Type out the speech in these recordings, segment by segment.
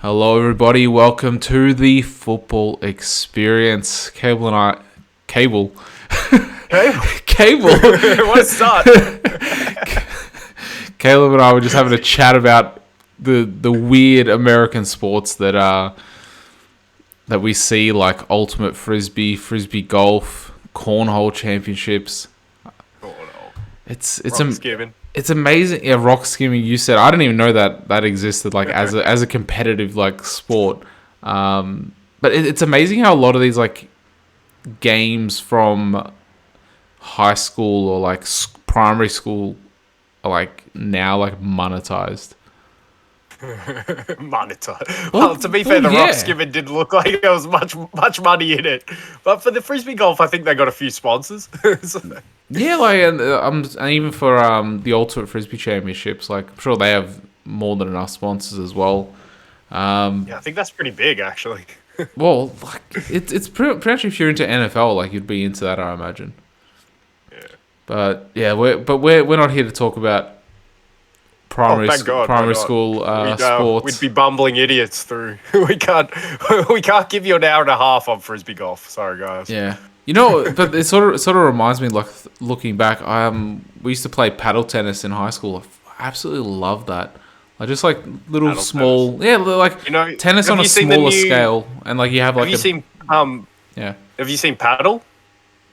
Hello, everybody. Welcome to the football experience. Cable and I, Cable, Cable. What a start! Caleb and I were just having a chat about the weird American sports that we see, like ultimate frisbee, frisbee golf, cornhole championships. Oh no! It's Rockskimming. It's amazing. Yeah, rock skimming. You said I didn't even know that existed, like as a competitive like sport. But it's amazing how a lot of these like games from high school or like primary school are like now like monetized. Monetized. Well, to be fair, the rock skimming didn't look like there was much money in it. But for the frisbee golf, I think they got a few sponsors. Yeah, like and even for the ultimate frisbee championships, like I'm sure they have more than enough sponsors as well. Yeah, I think that's pretty big actually. Well, like it's pretty much if you're into NFL, like you'd be into that, I imagine. Yeah. But yeah, we're not here to talk about primary school sports. We'd be bumbling idiots through. we can't give you an hour and a half on frisbee golf. Sorry, guys. Yeah, you know, but it sort of reminds me, like looking back, we used to play paddle tennis in high school. I absolutely loved that. Like just like little Paddle small, tennis. yeah, like tennis on a smaller scale, and like you have like Have you seen paddle?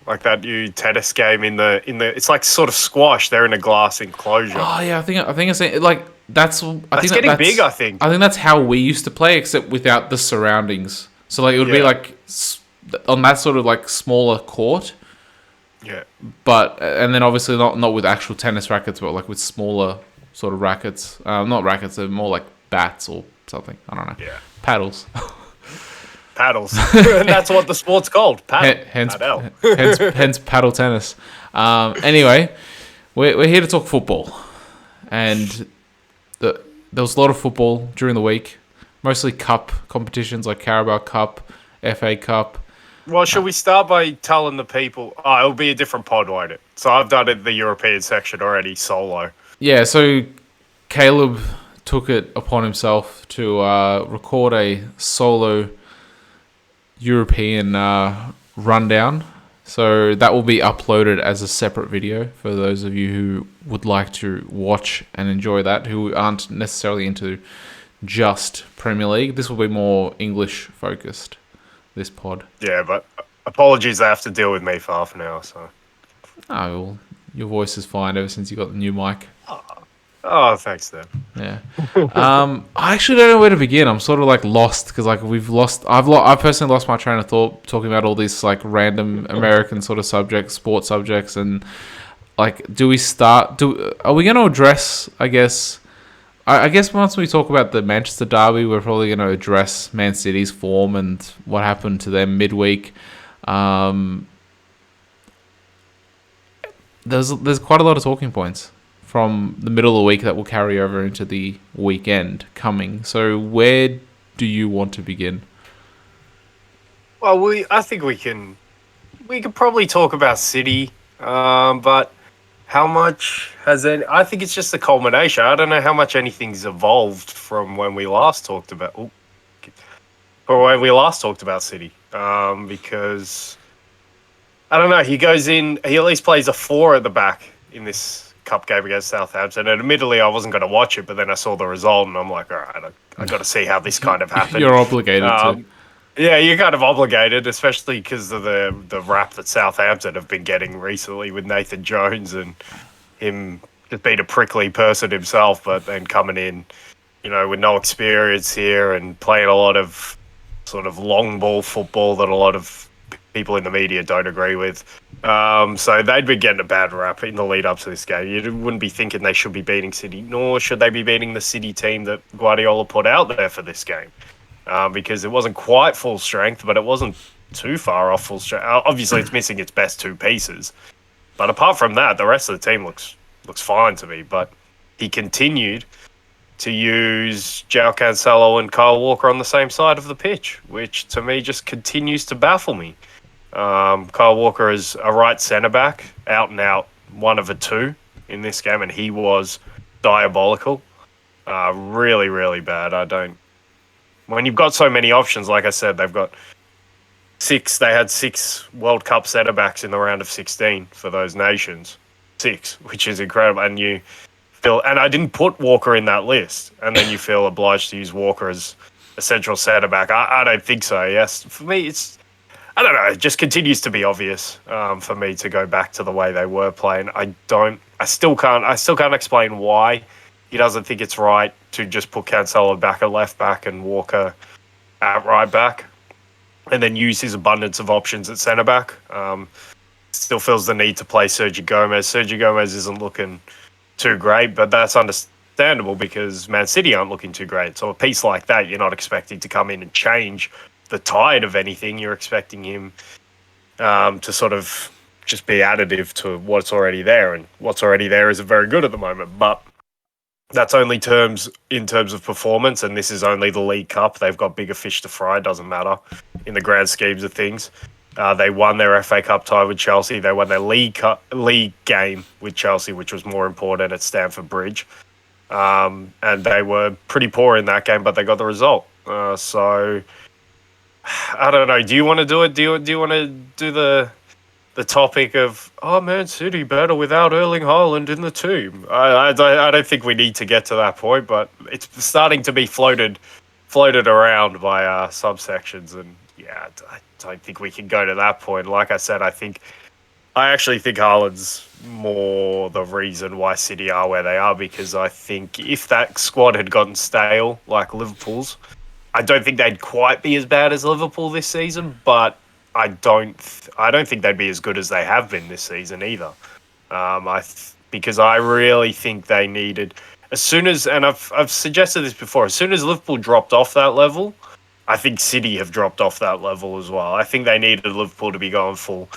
Like that new tennis game in the it's like sort of squash. They're in a glass enclosure. Oh yeah, I think I see like that's getting big. I think that's how we used to play, except without the surroundings. So like it would be like on that sort of like smaller court. Yeah. But and then obviously not with actual tennis rackets, but like with smaller sort of rackets. Not rackets, they're more like bats or something. I don't know. Yeah. Paddles. Paddles. That's what the sport's called. Paddle. Hence paddle tennis. Anyway, we're here to talk football. And there was a lot of football during the week. Mostly cup competitions like Carabao Cup, FA Cup. Well, should we start by telling the people... Oh, it'll be a different pod, won't it? So I've done it the European section already, solo. Yeah, so Caleb took it upon himself to record a solo European rundown. So that will be uploaded as a separate video for those of you who would like to watch and enjoy that, who aren't necessarily into just Premier League. This will be more English focused, this pod. Yeah, but apologies, I have to deal with me for half an hour, so... Oh, well, your voice is fine ever since you got the new mic. Oh, thanks, then. Yeah. I actually don't know where to begin. I'm sort of like lost because like I've personally lost my train of thought talking about all these like random American sort of subjects, sports subjects, and like, are we going to address? I guess once we talk about the Manchester derby, we're probably going to address Man City's form and what happened to them midweek. There's quite a lot of talking points from the middle of the week that will carry over into the weekend coming. So where do you want to begin? Well, I think we can probably talk about City, but how much has any? I think it's just a culmination. I don't know how much anything's evolved from when we last talked about City, because I don't know. He goes in. He at least plays a 4 at the back in this cup game against Southampton, and admittedly I wasn't going to watch it, but then I saw the result and I'm like, all right, I got to see how this kind of happened. You're obligated to. Yeah, you're kind of obligated, especially because of the rap that Southampton have been getting recently with Nathan Jones and him just being a prickly person himself, but then coming in, with no experience here and playing a lot of sort of long ball football that a lot of people in the media don't agree with. So they'd been getting a bad rap in the lead up to this game. You wouldn't be thinking they should be beating City, nor should they be beating the City team that Guardiola put out there for this game, because it wasn't quite full strength, but it wasn't too far off full strength. Obviously, it's missing its best 2 pieces, but apart from that, the rest of the team looks fine to me. But he continued to use João Cancelo and Kyle Walker on the same side of the pitch, which to me just continues to baffle me. Kyle Walker is a right centre-back, out and out, one of a 2 in this game, and he was diabolical. Really, really bad. When you've got so many options, like I said, they've got six. They had 6 World Cup centre backs in the round of 16 for those nations. 6, which is incredible. And you feel, and I didn't put Walker in that list, and then you feel obliged to use Walker as a central centre back. I don't think so. Yes, for me, I don't know. It just continues to be obvious for me to go back to the way they were playing. I still can't explain why he doesn't think it's right to just put Cancelo back at left back and Walker at right back, and then use his abundance of options at centre back. Still feels the need to play Sergio Gomez. Sergio Gomez isn't looking too great, but that's understandable because Man City aren't looking too great. So a piece like that, you're not expecting to come in and change the tide of anything. You're expecting him to sort of just be additive to what's already there, and what's already there isn't very good at the moment. But that's only in terms of performance, and this is only the League Cup. They've got bigger fish to fry. Doesn't matter in the grand schemes of things. They won their FA Cup tie with Chelsea. They won their league game with Chelsea, which was more important at Stamford Bridge. And they were pretty poor in that game, but they got the result. So I don't know. Do you want to do it? Do you want to do the topic of, oh, Man City better without Erling Haaland in the team? I don't think we need to get to that point, but it's starting to be floated around by subsections, and yeah, I don't think we can go to that point. Like I said, I actually think Haaland's more the reason why City are where they are, because I think if that squad had gotten stale like Liverpool's, I don't think they'd quite be as bad as Liverpool this season, but I don't think they'd be as good as they have been this season either. Because I really think they needed, as soon as, and I've suggested this before, as soon as Liverpool dropped off that level, I think City have dropped off that level as well. I think they needed Liverpool to be going full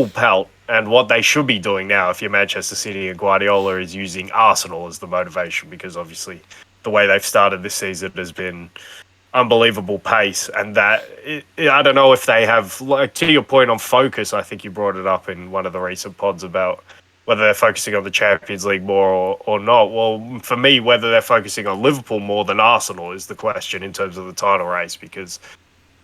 pelt, and what they should be doing now, if you're Manchester City and Guardiola, is using Arsenal as the motivation, because obviously the way they've started this season has been unbelievable pace, and that I don't know if they have, like, to your point on focus, I think you brought it up in one of the recent pods about whether they're focusing on the Champions League more or not. Well, for me, whether they're focusing on Liverpool more than Arsenal is the question in terms of the title race, because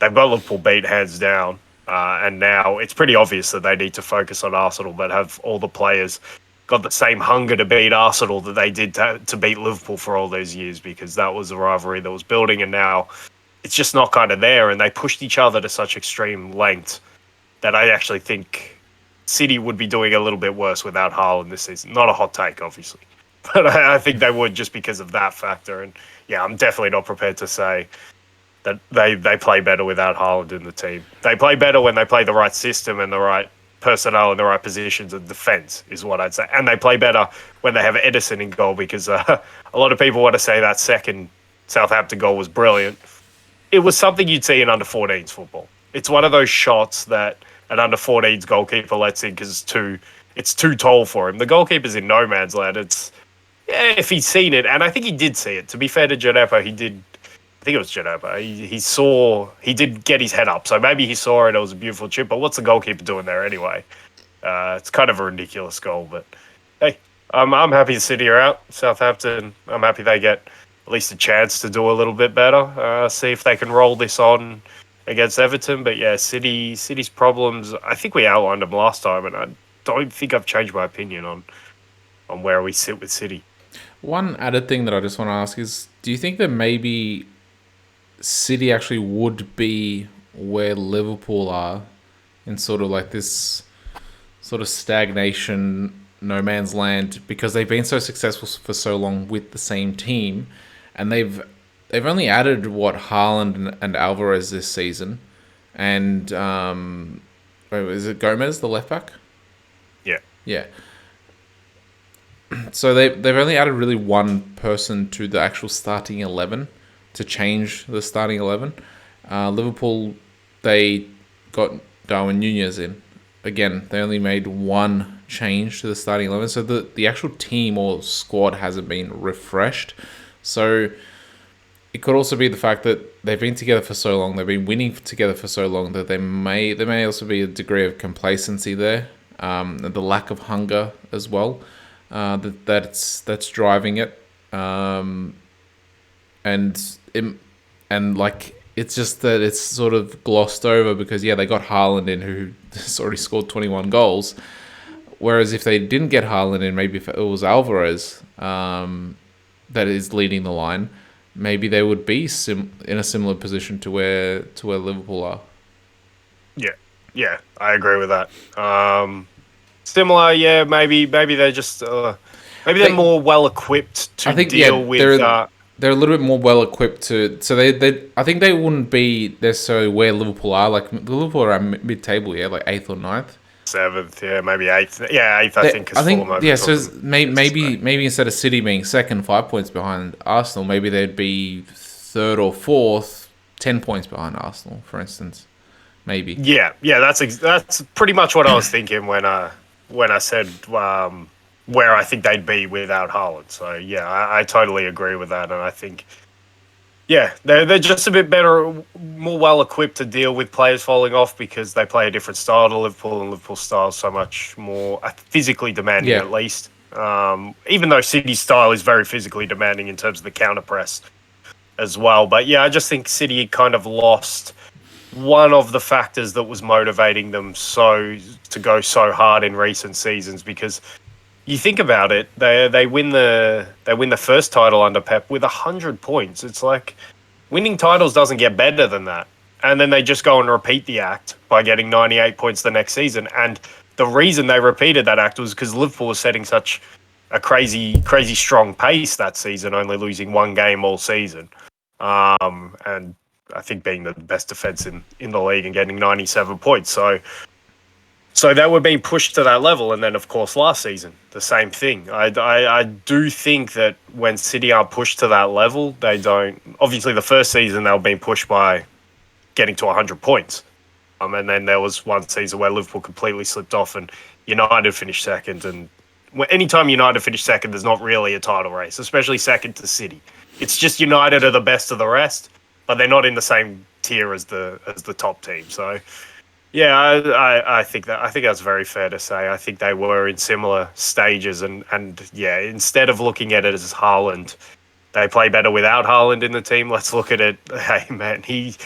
they've got Liverpool beat hands down, and now it's pretty obvious that they need to focus on Arsenal, but have all the players got the same hunger to beat Arsenal that they did to beat Liverpool for all those years, because that was a rivalry that was building, and now it's just not kind of there, and they pushed each other to such extreme length that I actually think City would be doing a little bit worse without Haaland this season. Not a hot take, obviously, but I think they would, just because of that factor. And yeah, I'm definitely not prepared to say that they play better without Haaland in the team. They play better when they play the right system and the right personnel in the right positions of defence, is what I'd say. And they play better when they have Edison in goal, because a lot of people want to say that second Southampton goal was brilliant. It was something you'd see in under-14s football. It's one of those shots that an under-14s goalkeeper lets in because it's too tall for him. The goalkeeper's in no man's land. If he's seen it, and I think he did see it. To be fair to Gianeppo, he did. I think it was Gianeppo. He did get his head up, so maybe he saw it. It was a beautiful chip. But what's the goalkeeper doing there anyway? It's kind of a ridiculous goal. But hey, I'm happy the City are out. Southampton, I'm happy they get at least a chance to do a little bit better. See if they can roll this on against Everton. But yeah, City's problems, I think we outlined them last time, and I don't think I've changed my opinion on where we sit with City. One added thing that I just want to ask is, do you think that maybe City actually would be where Liverpool are in sort of like this sort of stagnation, no man's land, because they've been so successful for so long with the same team, and they've only added Haaland and Alvarez this season, and is it Gomez, the left back? Yeah. So they've only added really one person to the actual starting 11 to change the starting 11. Liverpool, they got Darwin Nunez in. Again, they only made one change to the starting 11. So the actual team or squad hasn't been refreshed. So it could also be the fact that they've been together for so long, they've been winning together for so long, that there may also be a degree of complacency there, and the lack of hunger as well. That's driving it, and and like it's just that it's sort of glossed over because they got Haaland in who has already scored 21 goals. Whereas if they didn't get Haaland in, maybe if it was Alvarez that is leading the line, maybe they would be in a similar position to where Liverpool are. Yeah, I agree with that. Similar, yeah. Maybe they're just maybe they're more well equipped to deal with. They're a little bit more well equipped to. So they I think they wouldn't be necessarily where Liverpool are. Like Liverpool are mid table, like 8th or 9th. 7th, yeah, maybe 8th. Yeah, 8th, I think. So maybe instead of City being second, 5 points behind Arsenal, maybe they'd be 3rd or 4th, 10 points behind Arsenal, for instance. Maybe. Yeah, that's pretty much what I was thinking when I said where I think they'd be without Haaland. So yeah, I totally agree with that, and I think they're just a bit better, more well equipped to deal with players falling off because they play a different style to Liverpool, and Liverpool's style is so much more physically demanding at least. Even though City's style is very physically demanding in terms of the counter press as well, but yeah, I just think City kind of lost one of the factors that was motivating them to go so hard in recent seasons, because you think about it, they win the first title under Pep with 100 points. It's like winning titles doesn't get better than that. And then they just go and repeat the act by getting 98 points the next season. And the reason they repeated that act was because Liverpool was setting such a crazy strong pace that season, only losing one game all season. And I think being the best defense in the league and getting 97 points. So they were being pushed to that level. And then, of course, last season, the same thing. I do think that when City are pushed to that level, they don't... Obviously, the first season, they were being pushed by getting to 100 points. And then there was one season where Liverpool completely slipped off and United finished second. And anytime United finish second, there's not really a title race, especially second to City. It's just United are the best of the rest, but they're not in the same tier as the top team. So... yeah, I think that's very fair to say. I think they were in similar stages, and instead of looking at it as Haaland, they play better without Haaland in the team. Let's look at it. Hey man, he's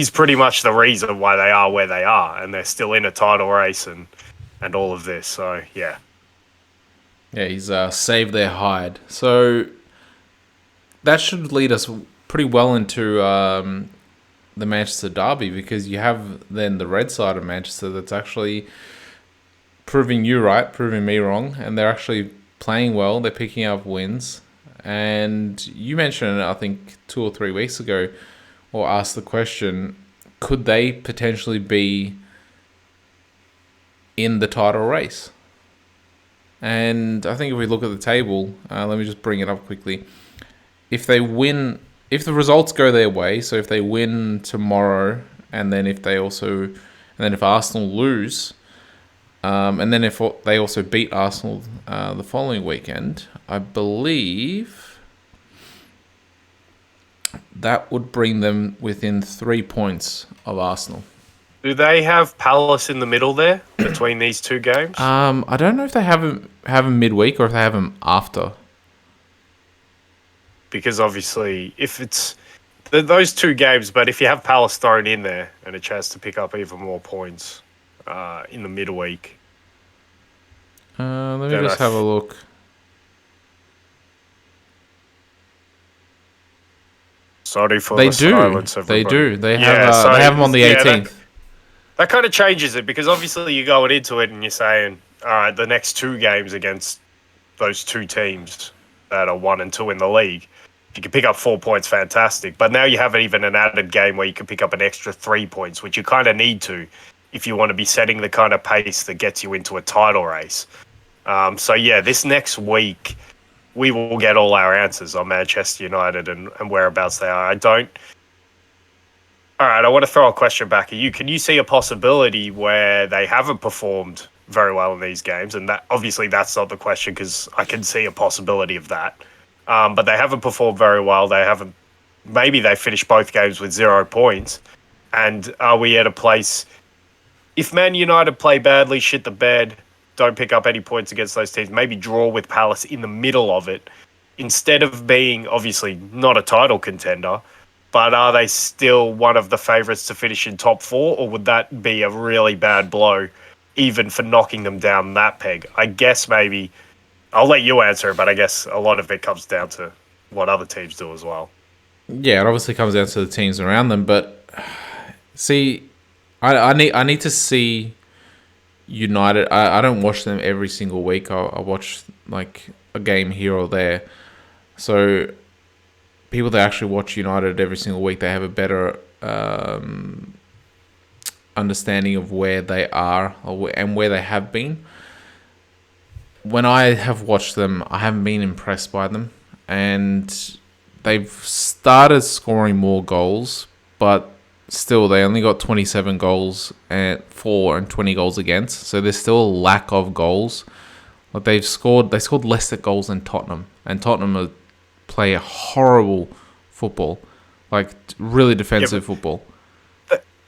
pretty much the reason why they are where they are, and they're still in a title race and all of this. So yeah, he's saved their hide. So that should lead us pretty well into the Manchester derby, because you have then the red side of Manchester that's actually proving you right, proving me wrong, and they're actually playing well. They're picking up wins. And you mentioned, I think 2 or 3 weeks ago, or asked the question, could they potentially be in the title race? And I think if we look at the table, let me just bring it up quickly. If they win... if the results go their way, so if they win tomorrow, and then if Arsenal lose, and then if they also beat Arsenal the following weekend, I believe that would bring them within 3 points of Arsenal. Do they have Palace in the middle there between these two games? I don't know if they have them midweek or if they have them after. Because obviously, if it's those two games, but if you have Palace thrown in there and a chance to pick up even more points in the midweek. Let me just have a look. Sorry for the silence, everybody. They do. They have them on the 18th. That kind of changes it, because obviously you're going into it and you're saying, all right, the next 2 games against those 2 teams that are 1 and 2 in the league, if you can pick up 4 points, fantastic. But now you have even an added game where you can pick up an extra 3 points, which you kind of need to if you want to be setting the kind of pace that gets you into a title race. So yeah, this next week we will get all our answers on Manchester United and whereabouts they are. All right, I want to throw a question back at you. Can you see a possibility where they haven't performed very well in these games? And that obviously that's not the question, because I can see a possibility of that. But they haven't performed very well. Maybe they finished both games with 0 points. And are we at a place, if Man United play badly, shit the bed, don't pick up any points against those teams, maybe draw with Palace in the middle of it, instead of being obviously not a title contender, but are they still one of the favourites to finish in top four, or would that be a really bad blow, even for knocking them down that peg? I guess maybe I'll let you answer it, but I guess a lot of it comes down to what other teams do as well. Yeah, it obviously comes down to the teams around them, but see, I need to see United. I don't watch them every single week. I watch like a game here or there. So people that actually watch United every single week, they have a better understanding of where they are and where they have been. When I have watched them, I haven't been impressed by them, and they've started scoring more goals, but still they only got 27 goals for and 20 goals against. So there's still a lack of goals. Like they scored less goals than Tottenham, and Tottenham play a horrible football, like really defensive football.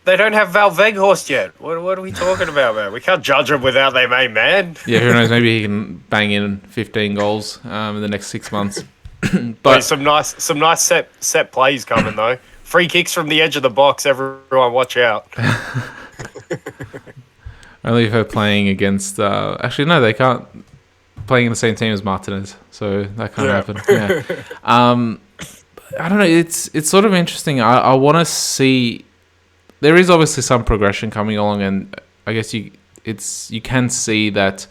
They don't have Val Veghorst yet. What are we talking about, man? We can't judge them without their main man. Yeah, who knows? Maybe he can bang in 15 goals in the next 6 months. But some nice set plays coming though. Free kicks from the edge of the box. Everyone, watch out. Only if they're playing against. Actually, no, they can't. Playing in the same team as Martinez, so that can't happen. Yeah. I don't know. It's sort of interesting. I want to see. There is obviously some progression coming along, and I guess you can see that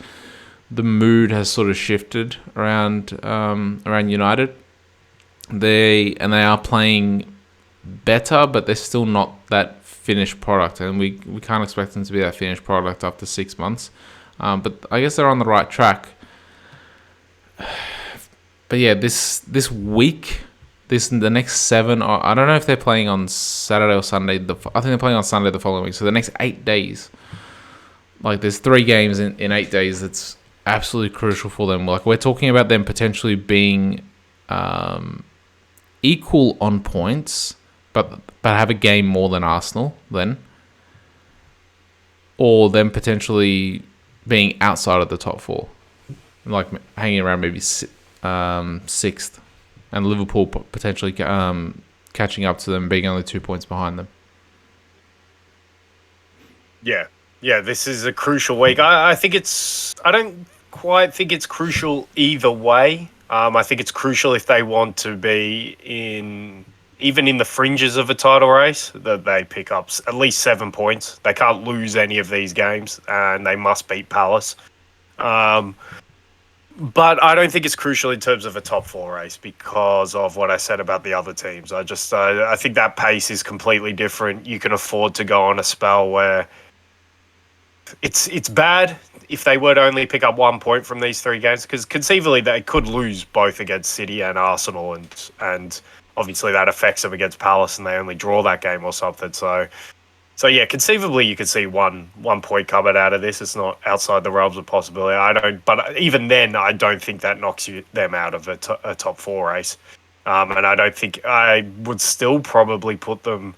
the mood has sort of shifted around United. They are playing better, but they're still not that finished product, and we can't expect them to be that finished product after 6 months. But I guess they're on the right track. But yeah, this week. The next 7, or I don't know if they're playing on Saturday or Sunday. I think they're playing on Sunday the following week. So the next 8 days, like there's 3 games in 8 days. That's absolutely crucial for them. Like we're talking about them potentially being equal on points, but have a game more than Arsenal then, or them potentially being outside of the top 4, like hanging around maybe 6th. And Liverpool potentially catching up to them, being only 2 points behind them. Yeah, this is a crucial week. I don't quite think it's crucial either way. I think it's crucial if they want to be even in the fringes of a title race, that they pick up at least 7 points. They can't lose any of these games, and they must beat Palace. But I don't think it's crucial in terms of a top 4 race because of what I said about the other teams. I think that pace is completely different. You can afford to go on a spell where it's bad if they were to only pick up 1 point from these 3 games, because conceivably they could lose both against City and Arsenal, and obviously that affects them against Palace, and they only draw that game or something. So yeah, conceivably you could see one point coming out of this. It's not outside the realms of possibility. But even then, I don't think that knocks them out of a top 4 race. And I don't think I would still probably put them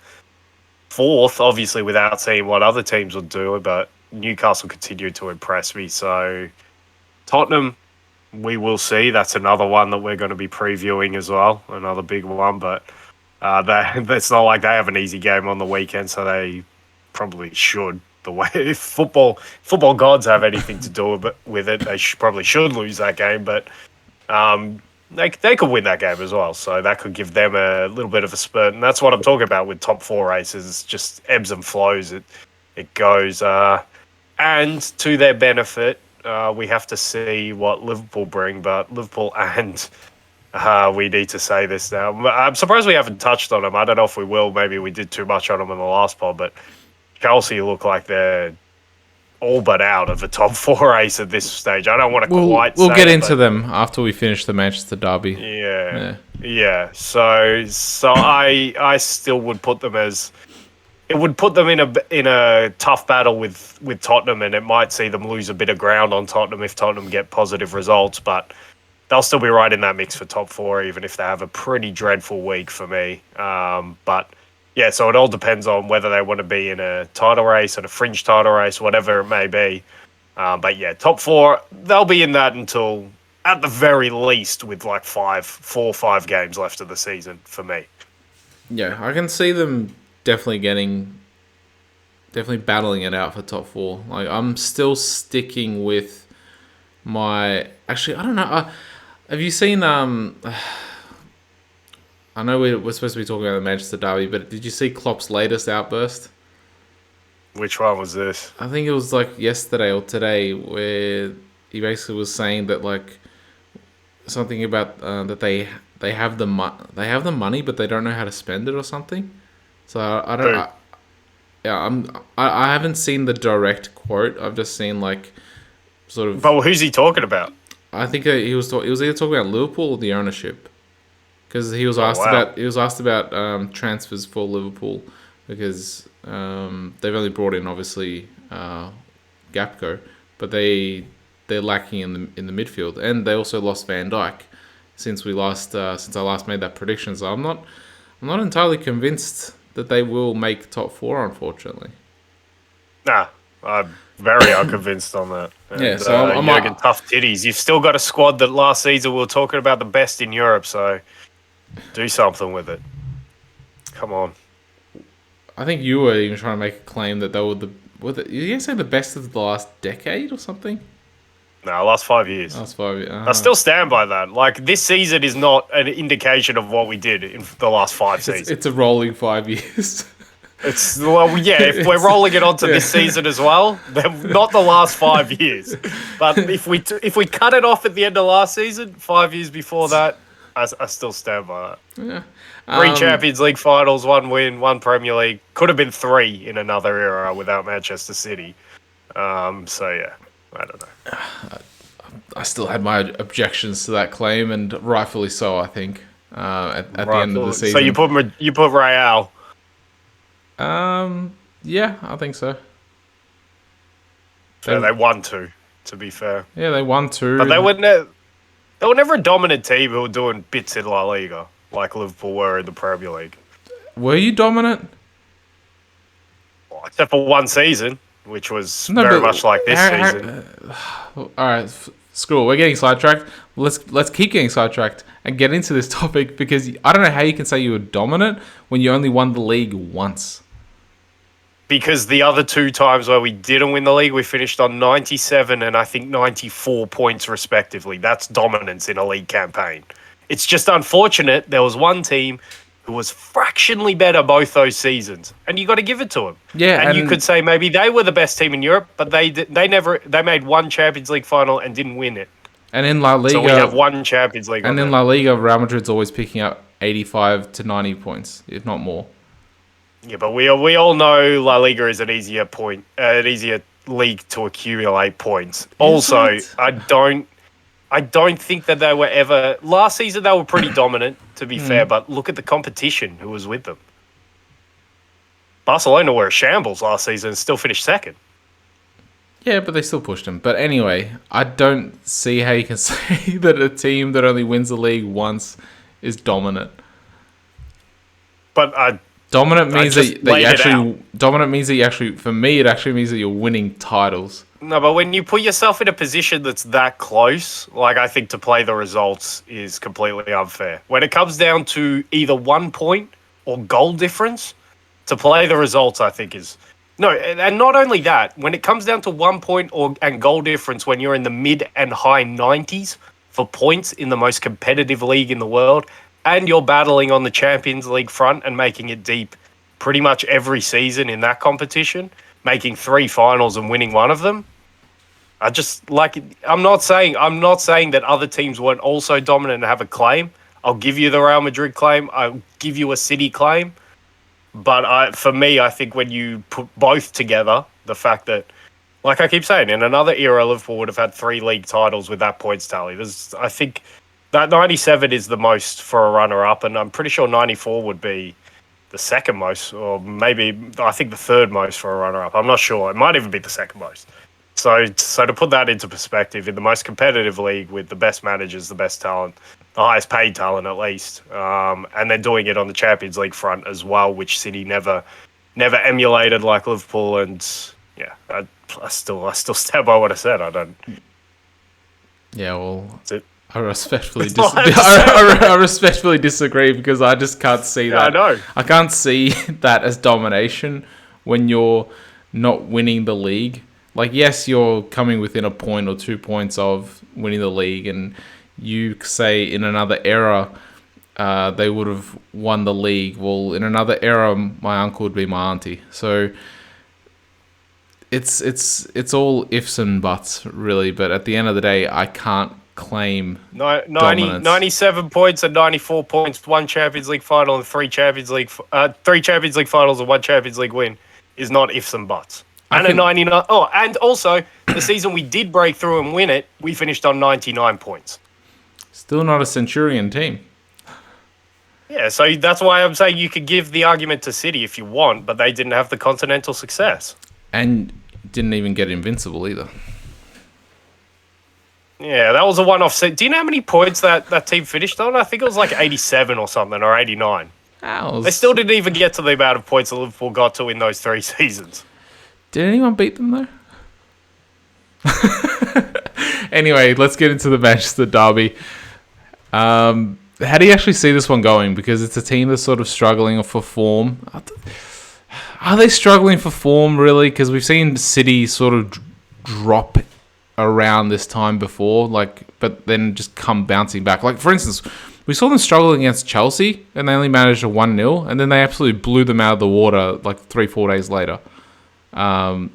4th, obviously without seeing what other teams would do. But Newcastle continue to impress me. So Tottenham, we will see. That's another one that we're going to be previewing as well. Another big one, but. It's not like they have an easy game on the weekend, so they probably should. The way if football gods have anything to do with it, they probably should lose that game. But they could win that game as well, so that could give them a little bit of a spurt. And that's what I'm talking about with top 4 races. Just ebbs and flows. It goes, and to their benefit, we have to see what Liverpool bring. But Liverpool and we need to say this now. I'm surprised we haven't touched on them. I don't know if we will. Maybe we did too much on them in the last pod, but Chelsea look like they're all but out of the top 4 race at this stage. I don't want to We'll get into them after we finish the Manchester derby. Yeah. So I still would put them as. It would put them in a tough battle with Tottenham, and it might see them lose a bit of ground on Tottenham if Tottenham get positive results, but they'll still be right in that mix for top 4, even if they have a pretty dreadful week for me. But yeah, so it all depends on whether they want to be in a title race, in a fringe title race, whatever it may be. But yeah, top 4, they'll be in that until, at the very least, with like 4 or 5 games left of the season for me. Yeah, I can see them definitely definitely battling it out for top four. Like I'm still sticking with my. Actually, I don't know. Have you seen? I know we're supposed to be talking about the Manchester derby, but did you see Klopp's latest outburst? Which one was this? I think it was like yesterday or today, where he basically was saying that like something about that they have they have the money, but they don't know how to spend it or something. So I don't. Who? Yeah, I haven't seen the direct quote. I've just seen like sort of. But who's he talking about? I think he was either talking about Liverpool or the ownership, because Oh wow. he was asked about transfers for Liverpool, because they've only brought in obviously Gapco, but they're lacking in the midfield, and they also lost Van Dijk since I last made that prediction. So I'm not entirely convinced that they will make top four, unfortunately. Nah, I'm very unconvinced on that. Yeah, And so Jurgen, tough titties. You've still got a squad that last season we were talking about the best in Europe, so do something with it. Come on. I think you were even trying to make a claim that they were you gonna say the best of the last decade or something? No, last 5 years. Last 5 years. I still stand by that. Like, this season is not an indication of what we did in the last 5 seasons. It's a rolling 5 years. It's, well, yeah, if we're rolling it onto this season as well, then not the last 5 years. But if we cut it off at the end of last season, 5 years before that, I still stand by that. Yeah. Three Champions League finals, one win, one Premier League. Could have been three in another era without Manchester City. So, yeah, I don't know. I still had my objections to that claim, and rightfully so, I think, at the end of the season. So you put Real. Yeah, I think so. They won two, to be fair. Yeah, they won two. But they were never a dominant team who were doing bits in La Liga, like Liverpool were in the Premier League. Were you dominant? Well, except for one season, which was very much like this season. All right, screw it. We're getting sidetracked. Let's keep getting sidetracked and get into this topic, because I don't know how you can say you were dominant when you only won the league once. Because the other two times where we didn't win the league, we finished on 97 and I think 94 points respectively. That's dominance in a league campaign. It's just unfortunate there was one team who was fractionally better both those seasons, and you got to give it to them. Yeah, and you could say maybe they were the best team in Europe, but they made one Champions League final and didn't win it. And in La Liga, so we have one Champions League. And in La Liga, Real Madrid's always picking up 85 to 90 points, if not more. Yeah, but we all know La Liga is an easier league to accumulate points. Also, I don't think that they were ever last season. They were pretty dominant, to be fair. But look at the competition who was with them. Barcelona were a shambles last season and still finished second. Yeah, but they still pushed him. But anyway, I don't see how you can say that a team that only wins the league once is dominant. But dominant means dominant means that you actually, for me, it actually means that you're winning titles. No, but when you put yourself in a position that's that close, like, I think to play the results is completely unfair. When it comes down to either 1 point or goal difference, to play the results, I think is... No, and not only that, when it comes down to 1 point and goal difference, when you're in the mid and high 90s for points in the most competitive league in the world, and you're battling on the Champions League front and making it deep pretty much every season in that competition, making 3 finals and winning one of them. I just like. I'm not saying that other teams weren't also dominant and have a claim. I'll give you the Real Madrid claim. I'll give you a City claim. But for me, I think when you put both together, the fact that, like I keep saying, in another era, Liverpool would have had 3 league titles with that points tally. I think that 97 is the most for a runner-up, and I'm pretty sure 94 would be the second most, or maybe I think the third most for a runner-up. I'm not sure. It might even be the second most. So to put that into perspective, in the most competitive league with the best managers, the best talent, the highest paid talent at least, and they're doing it on the Champions League front as well, which City never emulated like Liverpool. And yeah, I still stand by what I said. I don't. Yeah, well, that's it. I respectfully That's all I have to say. I respectfully disagree because I just can't see Yeah, I that. know. I can't see that as domination when you're not winning the league. Like, yes, you're coming within a point or 2 points of winning the league, and you say in another era they would have won the league. Well, in another era, my uncle would be my auntie. So it's all ifs and buts, really. But at the end of the day, I can't claim 90, dominance. 97 points and 94 points, one Champions League final and three Champions League finals and one Champions League win is not ifs and buts. And a 99. Oh, and also the season we did break through and win it, we finished on 99 points. Still not a Centurion team. Yeah, so that's why I'm saying you could give the argument to City if you want, but they didn't have the continental success. And didn't even get invincible either. Yeah, that was a one-off. Do you know how many points that team finished on? I think it was like 87 or something, or 89. They still didn't even get to the amount of points that Liverpool got to in those 3 seasons. Did anyone beat them, though? Anyway, let's get into the Manchester derby. How do you actually see this one going? Because it's a team that's sort of struggling for form. Are they struggling for form, really? Because we've seen City sort of drop around this time before, but then just come bouncing back. Like, for instance, we saw them struggle against Chelsea, and they only managed a 1-0, and then they absolutely blew them out of the water like 3-4 days later. And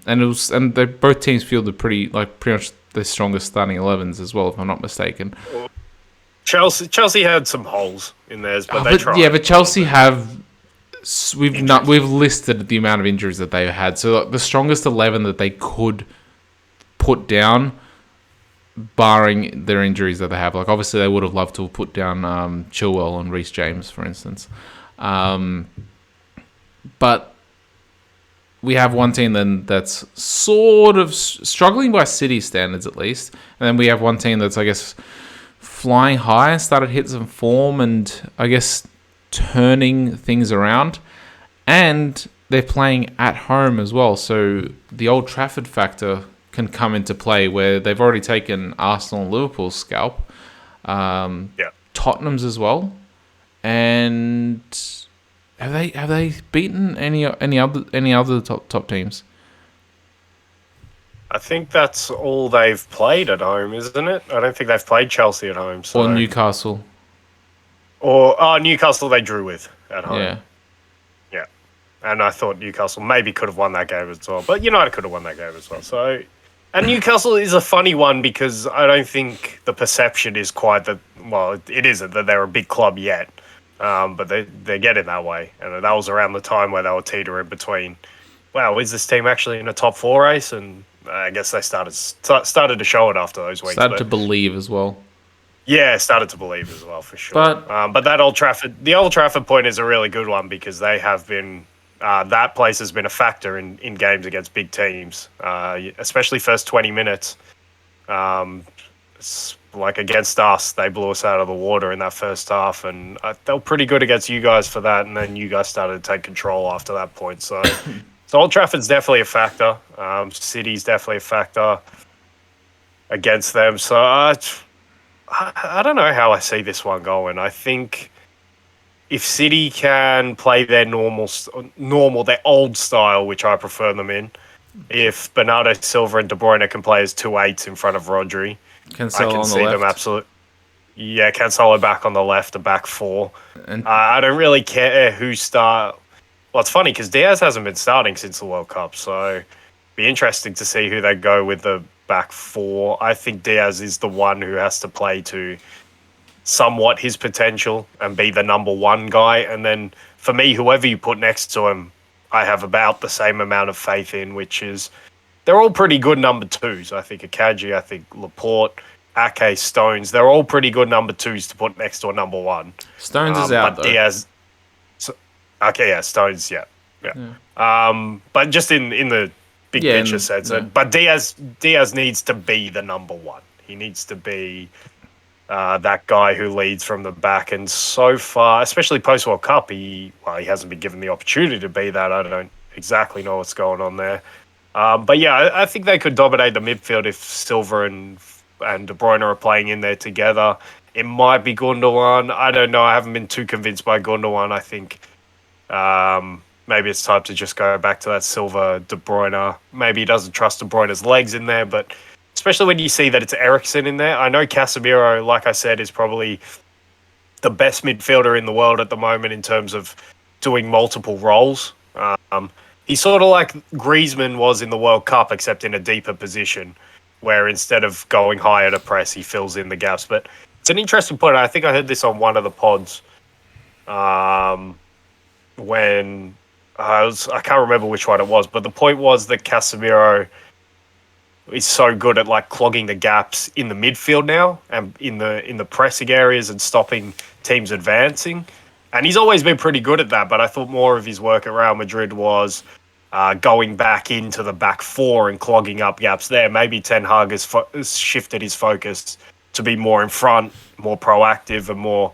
both teams fielded pretty much the strongest starting 11s as well, if I'm not mistaken. Chelsea had some holes in theirs, but they tried. Yeah, but Chelsea we've listed the amount of injuries that they've had. So the strongest 11 that they could put down, barring their injuries that they have. Like, obviously they would have loved to have put down Chilwell and Reece James, for instance. But we have one team then that's sort of struggling by City standards, at least. And then we have one team that's, I guess, flying high, started hitting some form and, I guess, turning things around. And they're playing at home as well. So the Old Trafford factor can come into play, where they've already taken Arsenal and Liverpool's scalp. Tottenham's as well. And have they beaten any other top teams? I think that's all they've played at home, isn't it? I don't think they've played Chelsea at home. So. Or Newcastle. Or Newcastle they drew with at home. Yeah. Yeah. And I thought Newcastle maybe could have won that game as well. But United could have won that game as well. So, and Newcastle is a funny one because I don't think the perception is quite that, well, it isn't that they're a big club yet. But they're getting that way. And that was around the time where they were teetering between, wow, is this team actually in a top 4 race? And I guess they started to show it after those weeks. Started to believe as well. Yeah, started to believe as well, for sure. But that Old Trafford point is a really good one because they have been, that place has been a factor in games against big teams, especially first 20 minutes. Like against us, they blew us out of the water in that first half, and they were pretty good against you guys for that, and then you guys started to take control after that point. So Old Trafford's definitely a factor. City's definitely a factor against them. So I don't know how I see this one going. I think if City can play their their old style, which I prefer them in, if Bernardo Silva and De Bruyne can play as 2/8s in front of Rodri, Cancelo I can on see the them left. absolutely. Yeah, Cancelo back on the left, a back 4. And I don't really care who start. Well, it's funny because Diaz hasn't been starting since the World Cup, so it'd be interesting to see who they go with the back 4. I think Diaz is the one who has to play to somewhat his potential and be the number 1 guy. And then for me, whoever you put next to him, I have about the same amount of faith in, which is they're all pretty good number 2s. I think Akanji, I think Laporte, Ake, Stones, they're all pretty good number 2s to put next to a number 1. Stones is out, but though. Diaz, Stones, yeah. But just in the big picture sense. Yeah. But Diaz needs to be the number 1. He needs to be that guy who leads from the back. And so far, especially post-World Cup, he hasn't been given the opportunity to be that. I don't exactly know what's going on there. But yeah, I think they could dominate the midfield if Silva and and De Bruyne are playing in there together. It might be Gundogan. I don't know. I haven't been too convinced by Gundogan. I think maybe it's time to just go back to that Silva De Bruyne. Maybe he doesn't trust De Bruyne's legs in there, but especially when you see that it's Eriksen in there. I know Casemiro, like I said, is probably the best midfielder in the world at the moment in terms of doing multiple roles. He's sort of like Griezmann was in the World Cup, except in a deeper position, where instead of going higher to press, he fills in the gaps. But it's an interesting point. I think I heard this on one of the pods when I can't remember which one it was, but the point was that Casemiro is so good at like clogging the gaps in the midfield now and in the pressing areas and stopping teams advancing. And he's always been pretty good at that, but I thought more of his work at Real Madrid was going back into the back four and clogging up gaps there. Maybe Ten Hag has shifted his focus to be more in front, more proactive, and more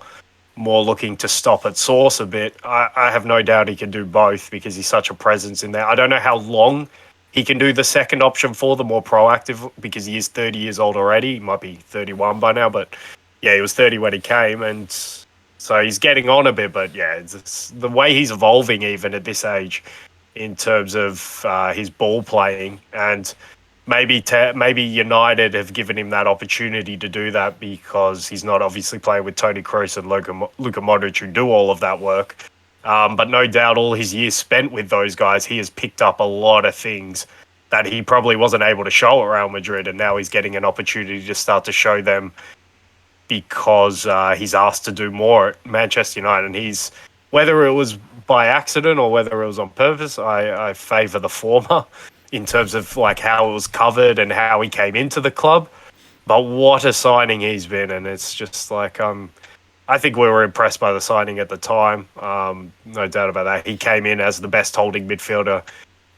looking to stop at source a bit. I have no doubt he can do both because he's such a presence in there. I don't know how long he can do the second option for the more proactive because he is 30 years old already. He might be 31 by now, but yeah, he was 30 when he came, and so he's getting on a bit. But yeah, it's the way he's evolving even at this age in terms of his ball playing, and maybe United have given him that opportunity to do that because he's not obviously playing with Toni Kroos and Luka Modric who do all of that work. But no doubt all his years spent with those guys, he has picked up a lot of things that he probably wasn't able to show at Real Madrid, and now he's getting an opportunity to start to show them because he's asked to do more at Manchester United. And whether it was by accident or whether it was on purpose, I favour the former in terms of like how it was covered and how he came into the club. But what a signing he's been, and it's just like I think we were impressed by the signing at the time. No doubt about that. He came in as the best holding midfielder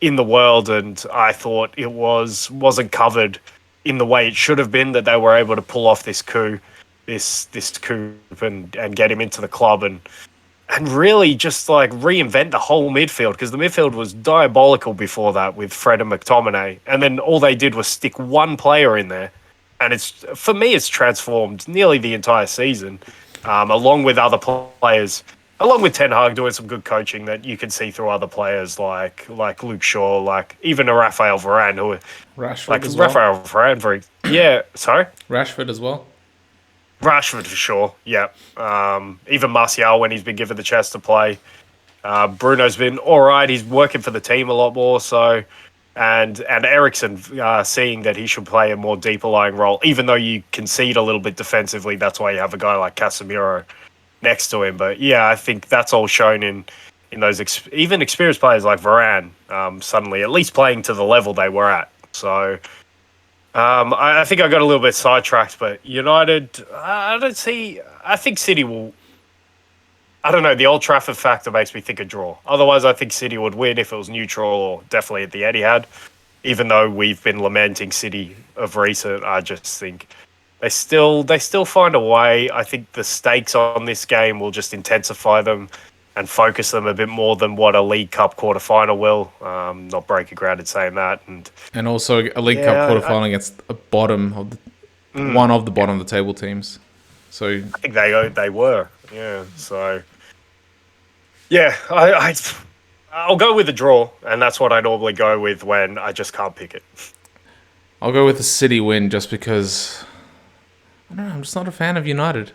in the world, and I thought it wasn't covered in the way it should have been, that they were able to pull off this coup, and get him into the club and really just like reinvent the whole midfield, because the midfield was diabolical before that with Fred and McTominay, and then all they did was stick one player in there, and for me it's transformed nearly the entire season. Along with other players, along with Ten Hag doing some good coaching that you can see through other players like Luke Shaw, like even a Raphael Varane, Rashford as well. Rashford as well. Rashford for sure, yeah. Even Martial when he's been given the chance to play. Bruno's been all right. He's working for the team a lot more so. And Eriksen, seeing that he should play a more deeper lying role, even though you concede a little bit defensively, that's why you have a guy like Casemiro next to him. But yeah, I think that's all shown in those even experienced players like Varane suddenly at least playing to the level they were at. So I think I got a little bit sidetracked, but United, I think City will. I don't know, the Old Trafford factor makes me think a draw. Otherwise, I think City would win if it was neutral or definitely at the Etihad. Even though we've been lamenting City of recent, I just think they still find a way. I think the stakes on this game will just intensify them and focus them a bit more than what a League Cup quarterfinal will. Not breaking ground in saying that. And also a League Cup quarterfinal against a bottom of one of the bottom of the table teams. So I think they were. Yeah, so yeah, I'll go with the draw, and that's what I normally go with when I just can't pick it. I'll go with a City win just because I don't know, I'm just not a fan of United.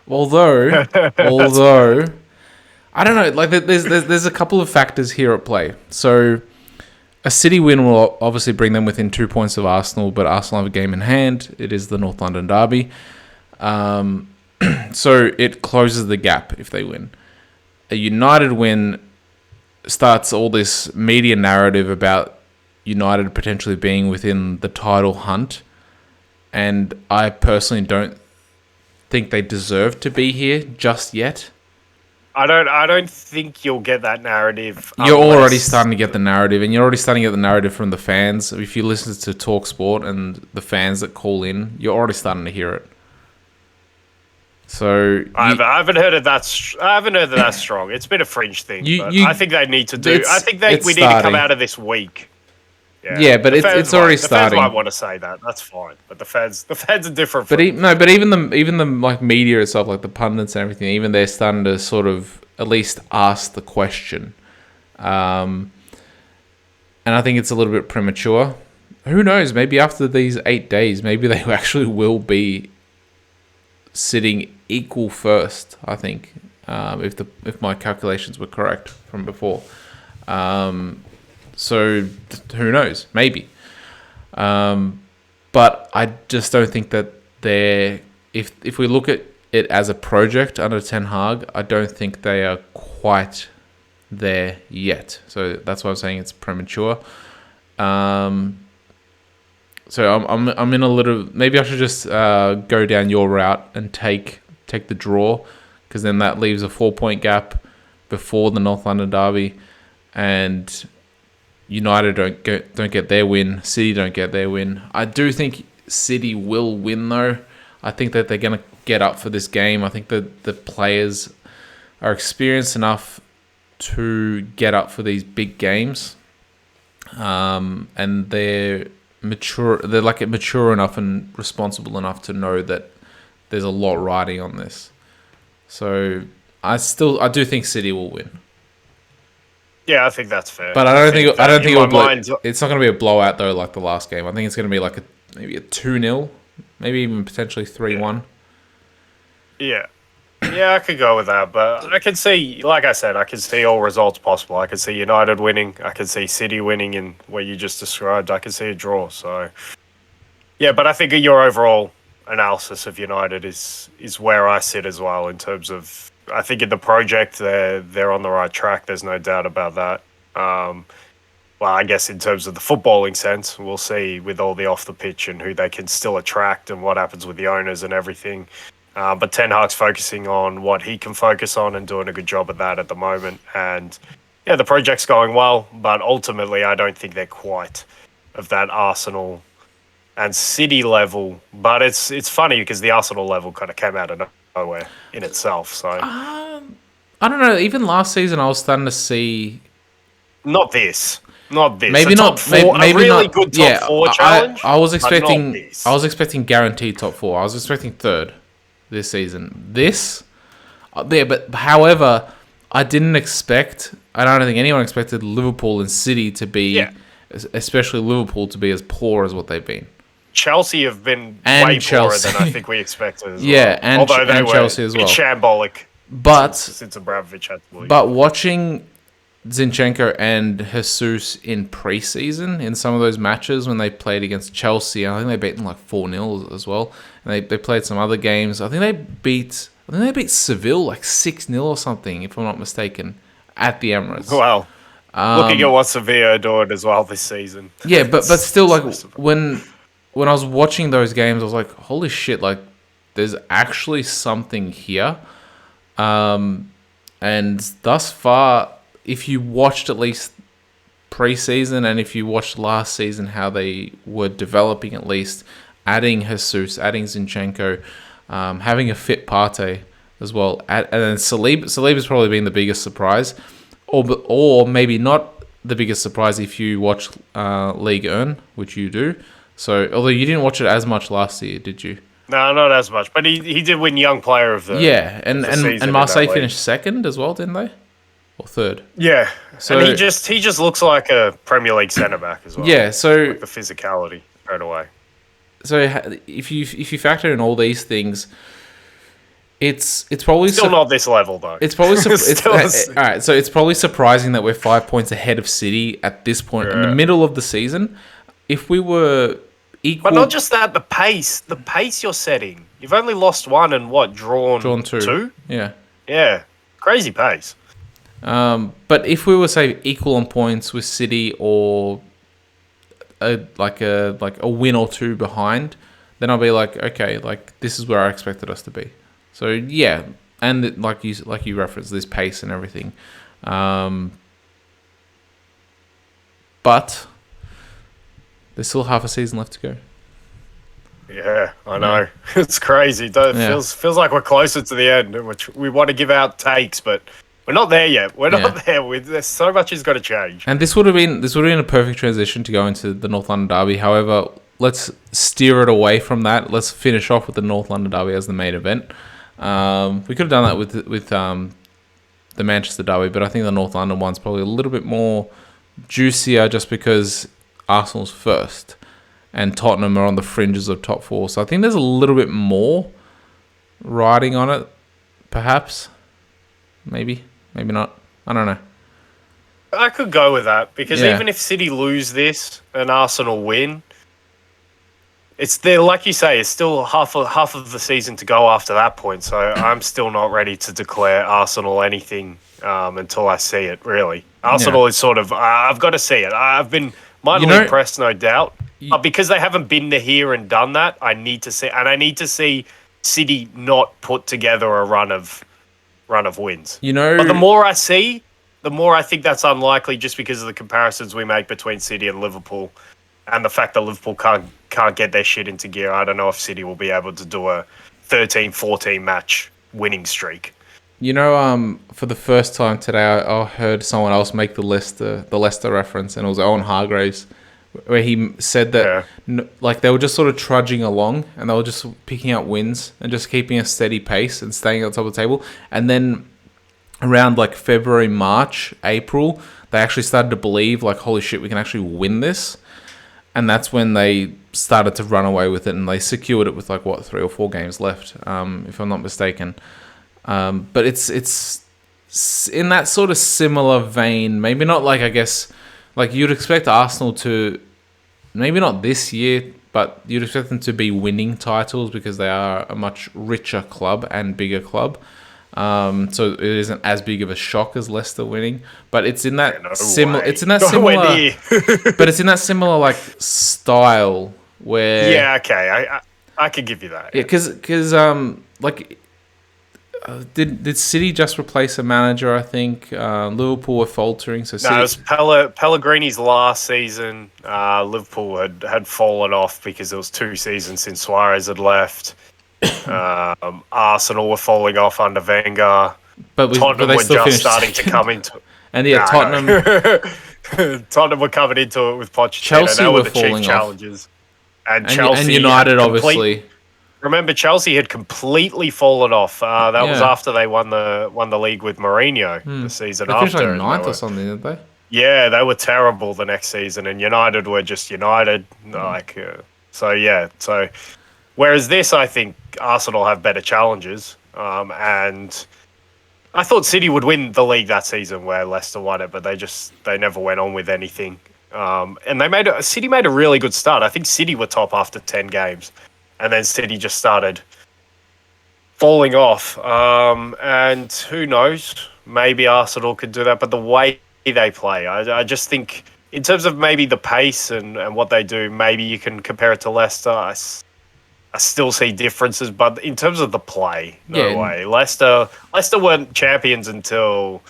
although I don't know, like there's a couple of factors here at play. So a City win will obviously bring them within 2 points of Arsenal, but Arsenal have a game in hand. It is the North London derby. So it closes the gap if they win. A United win starts all this media narrative about United potentially being within the title hunt, and I personally don't think they deserve to be here just yet. I don't think you'll get that narrative. You're already starting to get the narrative, and you're already starting to get the narrative from the fans. If you listen to TalkSport and the fans that call in, you're already starting to hear it. So I haven't heard of that. I haven't heard that that's strong. It's been a fringe thing. I think they need to do. I think we need to come out of this weak. Yeah, but it's already starting. The fans might want to say that. That's fine. But the fans are different. But but even the like media itself, like the pundits and everything, even they're starting to sort of at least ask the question. And I think it's a little bit premature. Who knows? Maybe after these 8 days, maybe they actually will be sitting equal first. I think if my calculations were correct from before. So who knows? Maybe. But I just don't think that they're... If we look at it as a project under Ten Hag, I don't think they are quite there yet. So that's why I'm saying it's premature. So I'm in a little... Maybe I should just go down your route and take the draw, because then that leaves a 4-point gap before the North London derby, and United don't get their win. City don't get their win. I do think City will win, though. I think that they're going to get up for this game. I think that the players are experienced enough to get up for these big games, and they're mature. They're mature enough and responsible enough to know that there's a lot riding on this. So I do think City will win. Yeah, I think that's fair. But I don't think it's not going to be a blowout though, like the last game. I think it's going to be like maybe a 2-0, maybe even potentially 3-1. Yeah. Yeah, I could go with that, but I can see, like I said, I can see all results possible. I can see United winning. I can see City winning in what you just described. I can see a draw. So, yeah, but I think your overall analysis of United is where I sit as well in terms of... I think in the project, they're on the right track. There's no doubt about that. Well, I guess in terms of the footballing sense, we'll see with all the off the pitch and who they can still attract and what happens with the owners and everything. But Ten Hag's focusing on what he can focus on and doing a good job of that at the moment. And yeah, the project's going well, but ultimately I don't think they're quite of that Arsenal and City level. But it's funny because the Arsenal level kind of came out of nowhere in itself. So I don't know. Even last season, I was starting to see not this. Maybe a not. Maybe a really not, good top four challenge. I was expecting guaranteed top four. I was expecting third this season. But however, I didn't expect. I don't think anyone expected Liverpool and City to be, especially Liverpool, to be as poor as what they've been. Chelsea have been way poorer than I think we expected as well. Although they were Chelsea as well. Shambolic. Since Abramovich had to leave. But watching Zinchenko and Jesus in pre-season in some of those matches when they played against Chelsea, I think they beat them like 4-0 as well. And they played some other games. I think they beat Seville like 6-0 or something, if I'm not mistaken, at the Emirates. Wow. Looking at what Sevilla are doing as well this season. Yeah, but still, like when I was watching those games, I was like, holy shit, like there's actually something here. And thus far, if you watched at least pre-season and if you watched last season how they were developing, at least adding Jesus, adding Zinchenko, having a fit Partey as well, and then Saliba's probably been the biggest surprise, or maybe not the biggest surprise if you watch Ligue 1, which you do. So although you didn't watch it as much last year, did you? No, not as much, but he did win Young Player of the and Marseille finished second as well, didn't they? Or third? Yeah, so and he just looks like a Premier League centre back as well. Yeah, so like the physicality straight away. So if you factor in all these things, it's probably still not this level though. It's probably all right. So it's probably surprising that we're 5 points ahead of City at this point in the middle of the season. If we were equal, but not just that, the pace you're setting. You've only lost one and drawn two. Yeah, crazy pace. But if we were say equal on points with City or a win or two behind, then I'll be like, okay, like this is where I expected us to be. So yeah, and like you referenced this pace and everything, but there's still half a season left to go. Yeah, I know. It's crazy. It feels like we're closer to the end, which we want to give out takes, but We're not there yet. We're Yeah. not there. There's so much has got to change. And this would have been a perfect transition to go into the North London derby. However, let's steer it away from that. Let's finish off with the North London derby as the main event. We could have done that with the Manchester derby, but I think the North London one's probably a little bit more juicier just because Arsenal's first and Tottenham are on the fringes of top four. So I think there's a little bit more riding on it, perhaps. Maybe not. I don't know. I could go with that because even if City lose this and Arsenal win, it's there. Like you say, it's still half of the season to go after that point. So I'm still not ready to declare Arsenal anything until I see it. Really, Arsenal is sort of. I've got to see it. I've been mightily impressed, no doubt, but because they haven't been to here and done that, I need to see, and I need to see City not put together a run of wins. But the more I see, the more I think that's unlikely just because of the comparisons we make between City and Liverpool and the fact that Liverpool can't get their shit into gear. I don't know if City will be able to do a 13-14 match winning streak. For the first time today, I heard someone else make the Leicester reference, and it was Owen Hargreaves, where he said that they were just sort of trudging along and they were just picking up wins and just keeping a steady pace and staying at the top of the table. And then around like February, March, April, they actually started to believe like, holy shit, we can actually win this. And that's when they started to run away with it, and they secured it with 3 or 4 games left, if I'm not mistaken. But it's in that sort of similar vein. Maybe not you'd expect Arsenal to, maybe not this year, but you'd expect them to be winning titles because they are a much richer club and bigger club. So it isn't as big of a shock as Leicester winning, but it's in that similar. It's in that similar. But it's in that similar style where. Okay, I could give you that. Yeah, because did City just replace a manager? I think Liverpool were faltering. So City... No, it was Pellegrini's last season. Liverpool had fallen off because it was 2 seasons since Suarez had left. Arsenal were falling off under Wenger. Tottenham were just starting to come into. And Tottenham. Tottenham were coming into it with Pochettino. Chelsea they were the falling chief off. Challengers, and Chelsea and United obviously. Remember, Chelsea had completely fallen off. That was after they won the league with Mourinho the season after. They finished 9th or something, didn't they? Yeah, they were terrible the next season, and United were just United. So whereas this, I think Arsenal have better challenges, and I thought City would win the league that season where Leicester won it, but they never went on with anything. And City made a really good start. I think City were top after 10 games. And then City just started falling off. And who knows? Maybe Arsenal could do that. But the way they play, I just think in terms of maybe the pace and what they do, maybe you can compare it to Leicester. I still see differences. But in terms of the play, no way. Leicester weren't champions until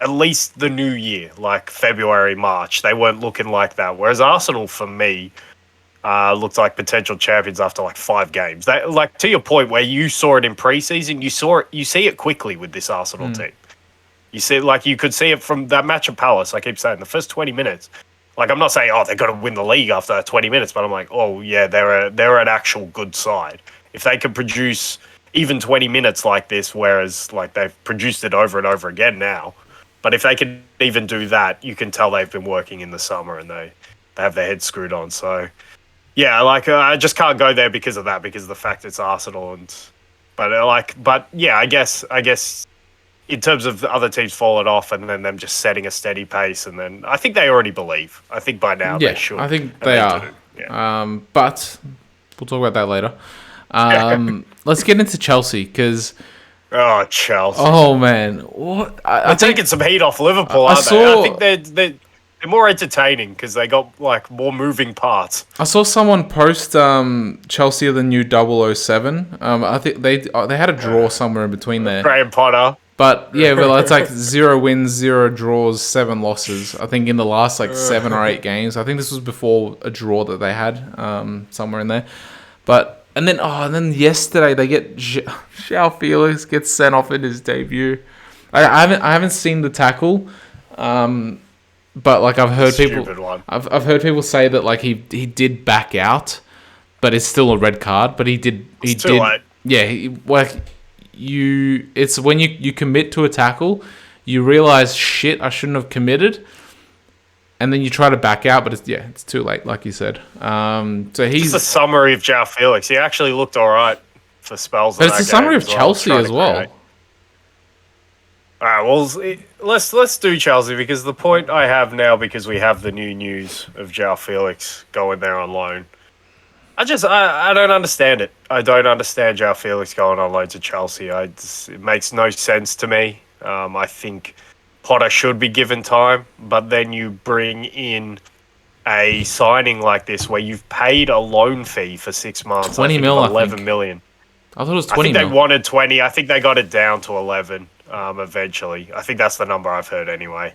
at least the new year, like February, March. They weren't looking like that. Whereas Arsenal, for me... looked like potential champions after 5 games. That, to your point, where you saw it in preseason, you see it quickly with this Arsenal team. You see, you could see it from that match at Palace. I keep saying the first 20 minutes. I'm not saying they're going to win the league after 20 minutes, but I'm like, oh yeah, they're an actual good side. If they could produce even 20 minutes like this, whereas they've produced it over and over again now, but if they could even do that, you can tell they've been working in the summer and they have their heads screwed on. So. Yeah, I just can't go there because of that, because of the fact it's Arsenal, but yeah, I guess in terms of the other teams falling off and then them just setting a steady pace, and then I think they already believe. I think by now they should. I think they are. Yeah. But we'll talk about that later. Let's get into Chelsea because. Oh, Chelsea! Oh man, what? They're taking some heat off Liverpool, aren't they? I think they're more entertaining because they got more moving parts. I saw someone post Chelsea are the new 007. I think they had a draw somewhere in between there. Graham Potter. But yeah, it's 0 wins, 0 draws, 7 losses. I think in the last 7 or 8 games. I think this was before a draw that they had somewhere in there. But and then yesterday they get João Felix gets sent off in his debut. I haven't seen the tackle, but like I've heard Stupid one. I've heard people say that like he did back out, but it's still a red card. But he did Too late. yeah. It's when you commit to a tackle, you realize shit I shouldn't have committed, and then you try to back out, but it's too late, like you said. So he's It's a summary of João Felix. He actually looked all right for spells. but it's a summary of Chelsea as well. All right, well, let's do Chelsea because the point I have now, because we have the new news of João Felix going there on loan. I don't understand it. I don't understand João Felix going on loan to Chelsea. It makes no sense to me. I think Potter should be given time, but then you bring in a signing like this where you've paid a loan fee for 6 months. 20 mil, 11 million. I thought it was 20 I think mil. they wanted 20. I think they got it down to 11 eventually. I think that's the number I've heard anyway.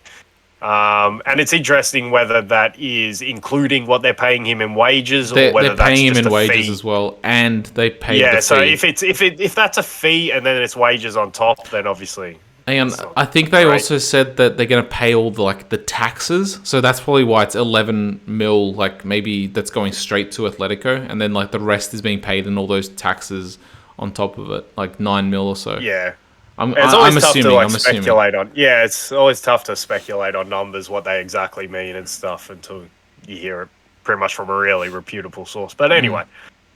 And it's interesting whether that is including what they're paying him in wages or whether they're paying that's him just in a wages fee. as well, and they pay Yeah, the so fee. if that's a fee and then it's wages on top, then obviously. And I think they great. also said that they're going to pay all the taxes, so that's probably why it's 11 mil. Like maybe that's going straight to Atletico, and then like the rest is being paid and all those taxes on top of it, like 9 mil or so. Yeah. I'm It's assuming. tough to speculate on. Yeah, it's always tough to speculate on numbers, what they exactly mean and stuff, until you hear it pretty much from a really reputable source. But anyway,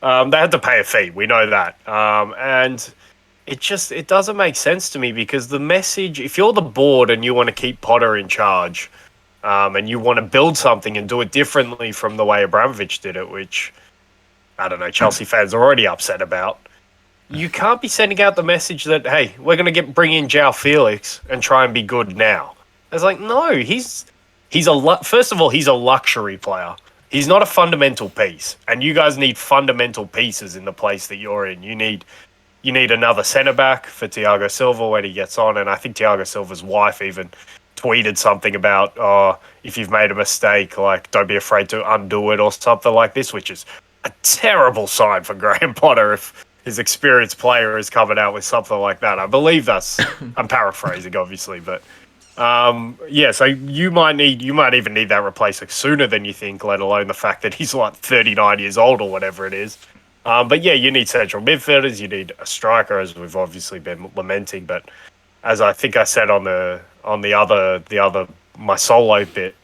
they had to pay a fee. We know that, and it doesn't make sense to me because the message, if you're the board and you want to keep Potter in charge, and you want to build something and do it differently from the way Abramovich did it, which I don't know, Chelsea fans are already upset about. You can't be sending out the message that, hey, we're going to bring in João Felix and try and be good now. It's like, no, first of all, he's a luxury player. He's not a fundamental piece, and you guys need fundamental pieces in the place that you're in. You need another centre back for Thiago Silva when he gets on, and I think Thiago Silva's wife even tweeted something about, oh, if you've made a mistake, like don't be afraid to undo it or something like this, which is a terrible sign for Graham Potter if his experienced player is coming out with something like that. I believe that's, I'm paraphrasing obviously, but yeah, so you might even need that replacement sooner than you think, let alone the fact that he's like 39 years old or whatever it is. But yeah, you need central midfielders, you need a striker, as we've obviously been lamenting, but as I think I said on the other my solo bit,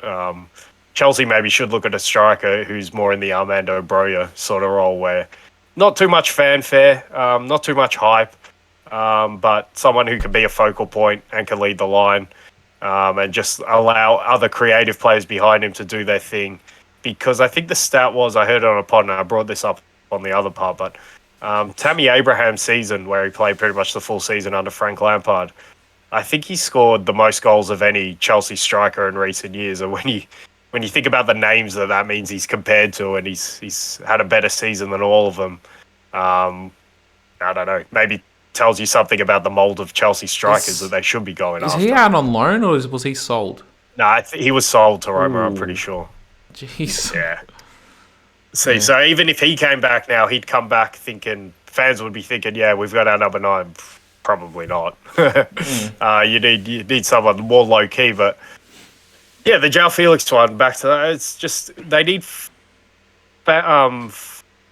Chelsea maybe should look at a striker who's more in the Armando Broja sort of role, where not too much fanfare, not too much hype, but someone who can be a focal point and can lead the line, and just allow other creative players behind him to do their thing. Because I think the stat was, I heard it on a pod and I brought this up on the other part, but Tammy Abraham's season, where he played pretty much the full season under Frank Lampard, I think he scored the most goals of any Chelsea striker in recent years. And when you think about the names that means he's compared to, and he's had a better season than all of them, I don't know, maybe tells you something about the mold of Chelsea strikers that they should be going after. Is he out on loan or was he sold? No, he was sold to Roma, I'm pretty sure. Jeez. Yeah. See, so even if he came back now, he'd come back thinking, fans would be thinking, yeah, we've got our number 9. Probably not. You need someone more low key, but yeah, the João Felix one, back to that, it's just they need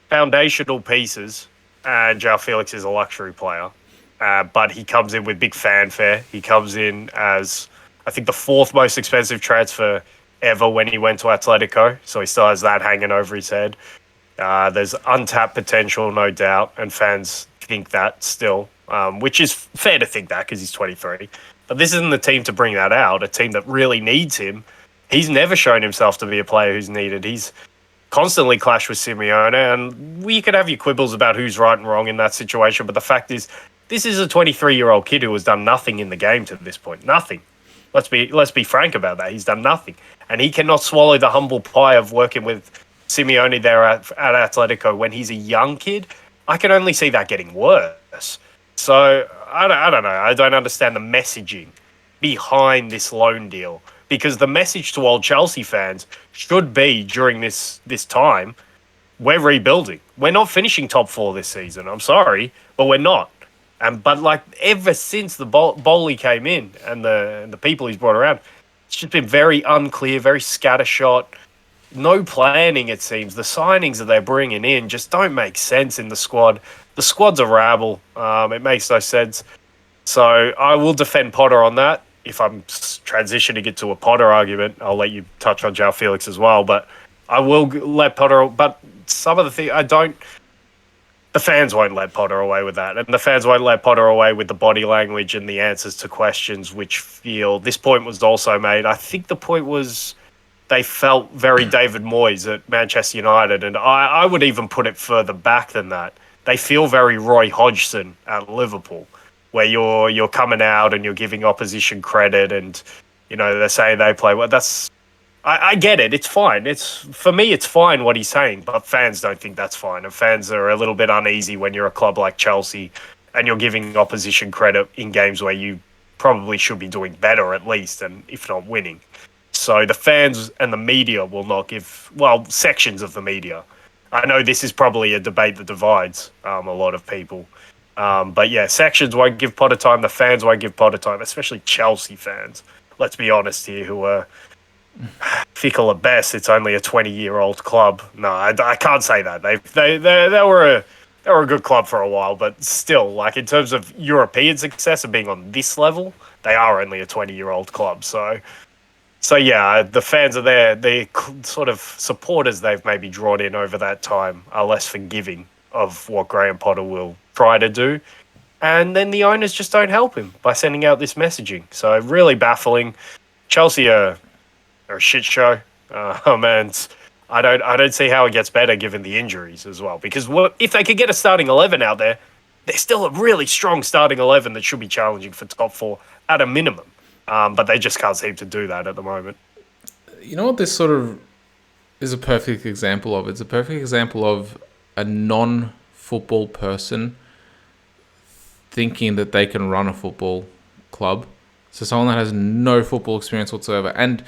foundational pieces, and João Felix is a luxury player, but he comes in with big fanfare. He comes in as, I think, the 4th most expensive transfer ever when he went to Atletico, so he still has that hanging over his head. There's untapped potential, no doubt, and fans think that still, which is fair to think that because he's 23. But this isn't the team to bring that out, a team that really needs him. He's never shown himself to be a player who's needed. He's constantly clashed with Simeone, and we could have your quibbles about who's right and wrong in that situation, but the fact is, this is a 23-year-old kid who has done nothing in the game to this point. Nothing. Let's be frank about that. He's done nothing. And he cannot swallow the humble pie of working with Simeone there at Atletico when he's a young kid. I can only see that getting worse. So, I don't know. I don't understand the messaging behind this loan deal. Because the message to all Chelsea fans should be, during this time, we're rebuilding. We're not finishing top 4 this season. I'm sorry, but we're not. But like ever since the Bowley came in and the people he's brought around, it's just been very unclear, very scattershot. No planning, it seems. The signings that they're bringing in just don't make sense in the squad. The squad's a rabble. It makes no sense. So I will defend Potter on that. If I'm transitioning it to a Potter argument, I'll let you touch on João Felix as well. But I will let Potter. But some of the things I don't. The fans won't let Potter away with that, and the fans won't let Potter away with the body language and the answers to questions, which feel this point was also made. I think the point was they felt very David Moyes at Manchester United, and I would even put it further back than that. They feel very Roy Hodgson at Liverpool, where you're coming out and you're giving opposition credit, and they're saying they play well. I get it. It's fine. For me, it's fine what he's saying, but fans don't think that's fine, and fans are a little bit uneasy when you're a club like Chelsea and you're giving opposition credit in games where you probably should be doing better at least, and if not winning. So the fans and the media will not give, sections of the media. I know this is probably a debate that divides a lot of people. But yeah, sections won't give Potter time. The fans won't give Potter time, especially Chelsea fans. Let's be honest here, who are fickle at best. It's only a 20-year-old club. No, I can't say that. They were a good club for a while, but still, like in terms of European success and being on this level, they are only a 20-year-old club. So yeah, the fans are there. The sort of supporters they've maybe drawn in over that time are less forgiving of what Graham Potter will try to do. And then the owners just don't help him by sending out this messaging. So really baffling. Chelsea are a shit show. And I don't see how it gets better given the injuries as well. Because if they could get a starting 11 out there, they're still a really strong starting 11 that should be challenging for top four at a minimum. But they just can't seem to do that at the moment. You know what this sort of is a perfect example of? It's a perfect example of a non-football person thinking that they can run a football club. So someone that has no football experience whatsoever. And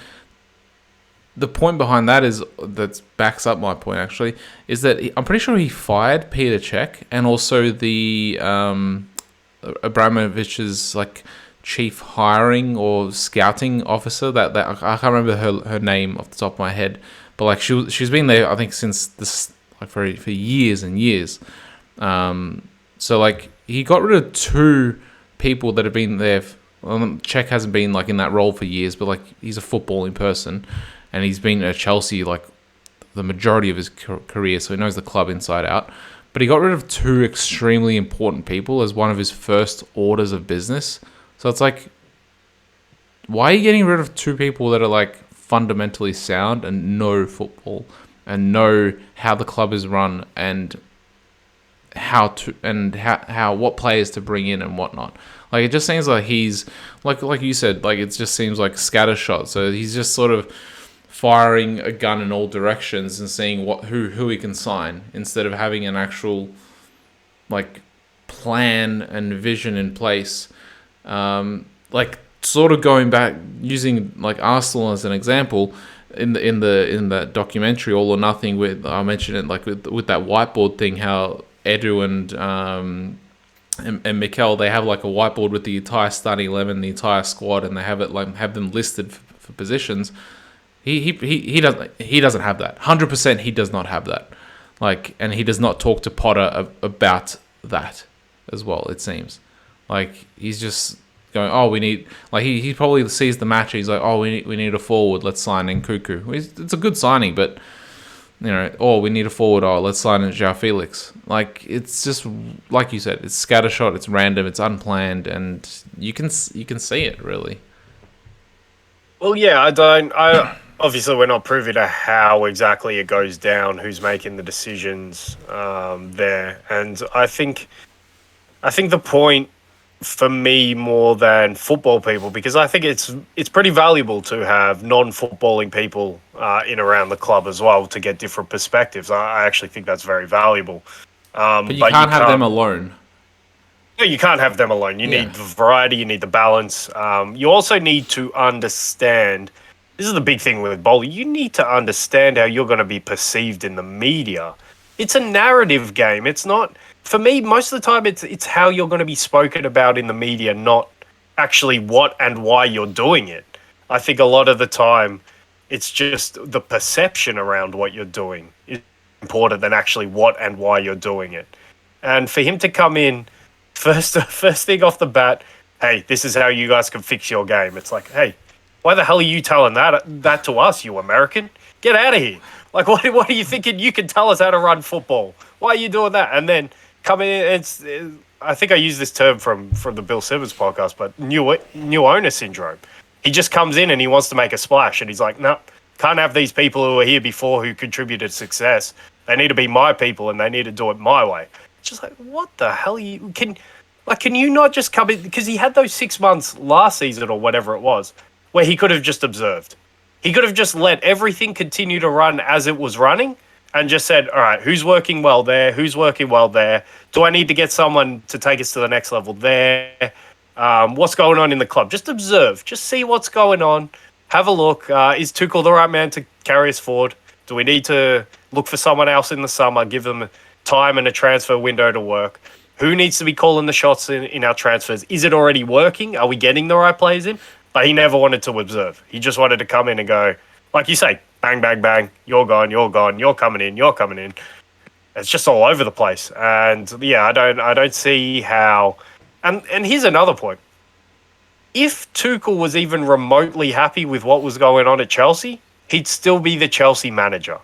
the point behind that that backs up my point actually, is that I'm pretty sure he fired Peter Cech and also the Abramovich's chief hiring or scouting officer. That I can't remember her name off the top of my head, but she's been there I think since this for years and years. So he got rid of two people that have been there. Cech hasn't been in that role for years, but he's a footballing person, and he's been at Chelsea the majority of his career, so he knows the club inside out. But he got rid of two extremely important people as one of his first orders of business. So it's why are you getting rid of two people that are fundamentally sound and know football and know how the club is run and how what players to bring in and whatnot? It just seems like he's like you said, it just seems like scattershot. So he's just sort of firing a gun in all directions and seeing who he can sign instead of having an actual plan and vision in place. Sort of going back using Arsenal as an example in that documentary All or Nothing, with I mentioned it with that whiteboard thing, how Edu and Mikel, they have a whiteboard with the entire starting 11, the entire squad, and they have it have them listed for positions. He doesn't have that. 100% he does not have that. And he does not talk to Potter about that as well, it seems. He's just going, oh, we need... he probably sees the match and he's like, oh, we need a forward, let's sign Nkunku. It's a good signing, but, we need a forward, oh, let's sign in João Felix. It's just, like you said, it's scattershot, it's random, it's unplanned, and you can see it, really. Well, yeah, obviously, we're not privy to how exactly it goes down, who's making the decisions there. And I think the point for me more than football people, because I think it's pretty valuable to have non-footballing people in around the club as well to get different perspectives. I actually think that's very valuable. But you can't have them alone. No, you can't have them alone. You need the variety, you need the balance. You also need to understand, this is the big thing with bowling, you need to understand how you're going to be perceived in the media. it's a narrative game. It's not, for me, most of the time it's how you're going to be spoken about in the media, not actually what and why you're doing it. I think a lot of the time it's just the perception around what you're doing is important than actually what and why you're doing it. And for him to come in first thing off the bat, hey, this is how you guys can fix your game. It's like, hey, why the hell are you telling that to us, you American? Get out of here. Like, what are you thinking you can tell us how to run football? Why are you doing that? And then come in, I think I used this term from the Bill Simmons podcast, but new owner syndrome. He just comes in and he wants to make a splash, and he's like, no, can't have these people who were here before who contributed success. They need to be my people, and they need to do it my way. It's just like, what the hell can you not just come in? Because he had those 6 months last season or whatever it was, where he could have just observed. He could have just let everything continue to run as it was running and just said, all right, who's working well there? Who's working well there? Do I need to get someone to take us to the next level there? What's going on in the club? Just observe. Just see what's going on. Have a look. Is Tuchel the right man to carry us forward? Do we need to look for someone else in the summer, give them time and a transfer window to work? Who needs to be calling the shots in our transfers? Is it already working? Are we getting the right players in? But he never wanted to observe. He just wanted to come in and go, like you say, bang, bang, bang. You're gone. You're coming in. You're coming in. It's just all over the place. And yeah, I don't see how. And here's another point. If Tuchel was even remotely happy with what was going on at Chelsea, he'd still be the Chelsea manager.